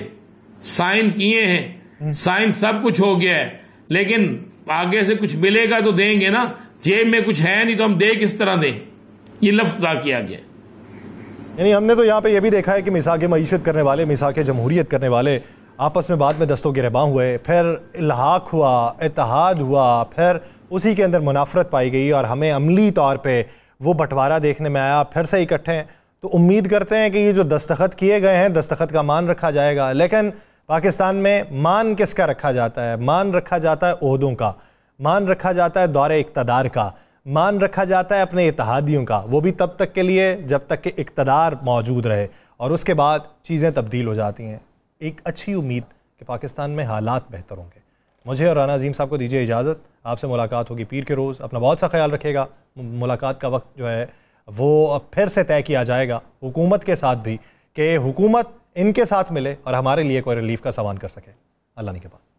साइन किए हैं, साइन सब कुछ हो गया है, लेकिन आगे से कुछ मिलेगा तो देंगे ना, जेब में कुछ है नहीं तो हम दे किस तरह दें, ये लफ्ज़ अदा किया गया। यानी हमने तो यहाँ पे ये भी देखा है कि मिसाक मईशत करने वाले, मिसाक जमहूरियत करने वाले आपस में बाद में दस्तों गिरबां हुए, फिर इल्हाक हुआ, इत्तेहाद हुआ, फिर उसी के अंदर मुनाफरत पाई गई और हमें अमली तौर पे वो बंटवारा देखने में आया, फिर से इकट्ठे हैं। तो उम्मीद करते हैं कि ये जो दस्तखत किए गए हैं, दस्तखत का मान रखा जाएगा। लेकिन पाकिस्तान में मान किसका रखा जाता है? मान रखा जाता है ओहदों का, मान रखा जाता है दौरे इक़्तिदार का, मान रखा जाता है अपने इत्तेहादियों का, वो भी तब तक के लिए जब तक कि इक़्तिदार मौजूद रहे, और उसके बाद चीज़ें तब्दील हो जाती हैं। एक अच्छी उम्मीद कि पाकिस्तान में हालात बेहतर होंगे। मुझे और राना अजीम साहब को दीजिए इजाज़त, आपसे मुलाकात होगी पीर के रोज़। अपना बहुत सा ख्याल रखिएगा। मुलाकात का वक्त जो है वो अब फिर से तय किया जाएगा हुकूमत के साथ भी, कि हुकूमत इनके साथ मिले और हमारे लिए कोई रिलीफ का सामान कर सके। अल्लाह ने के बाद।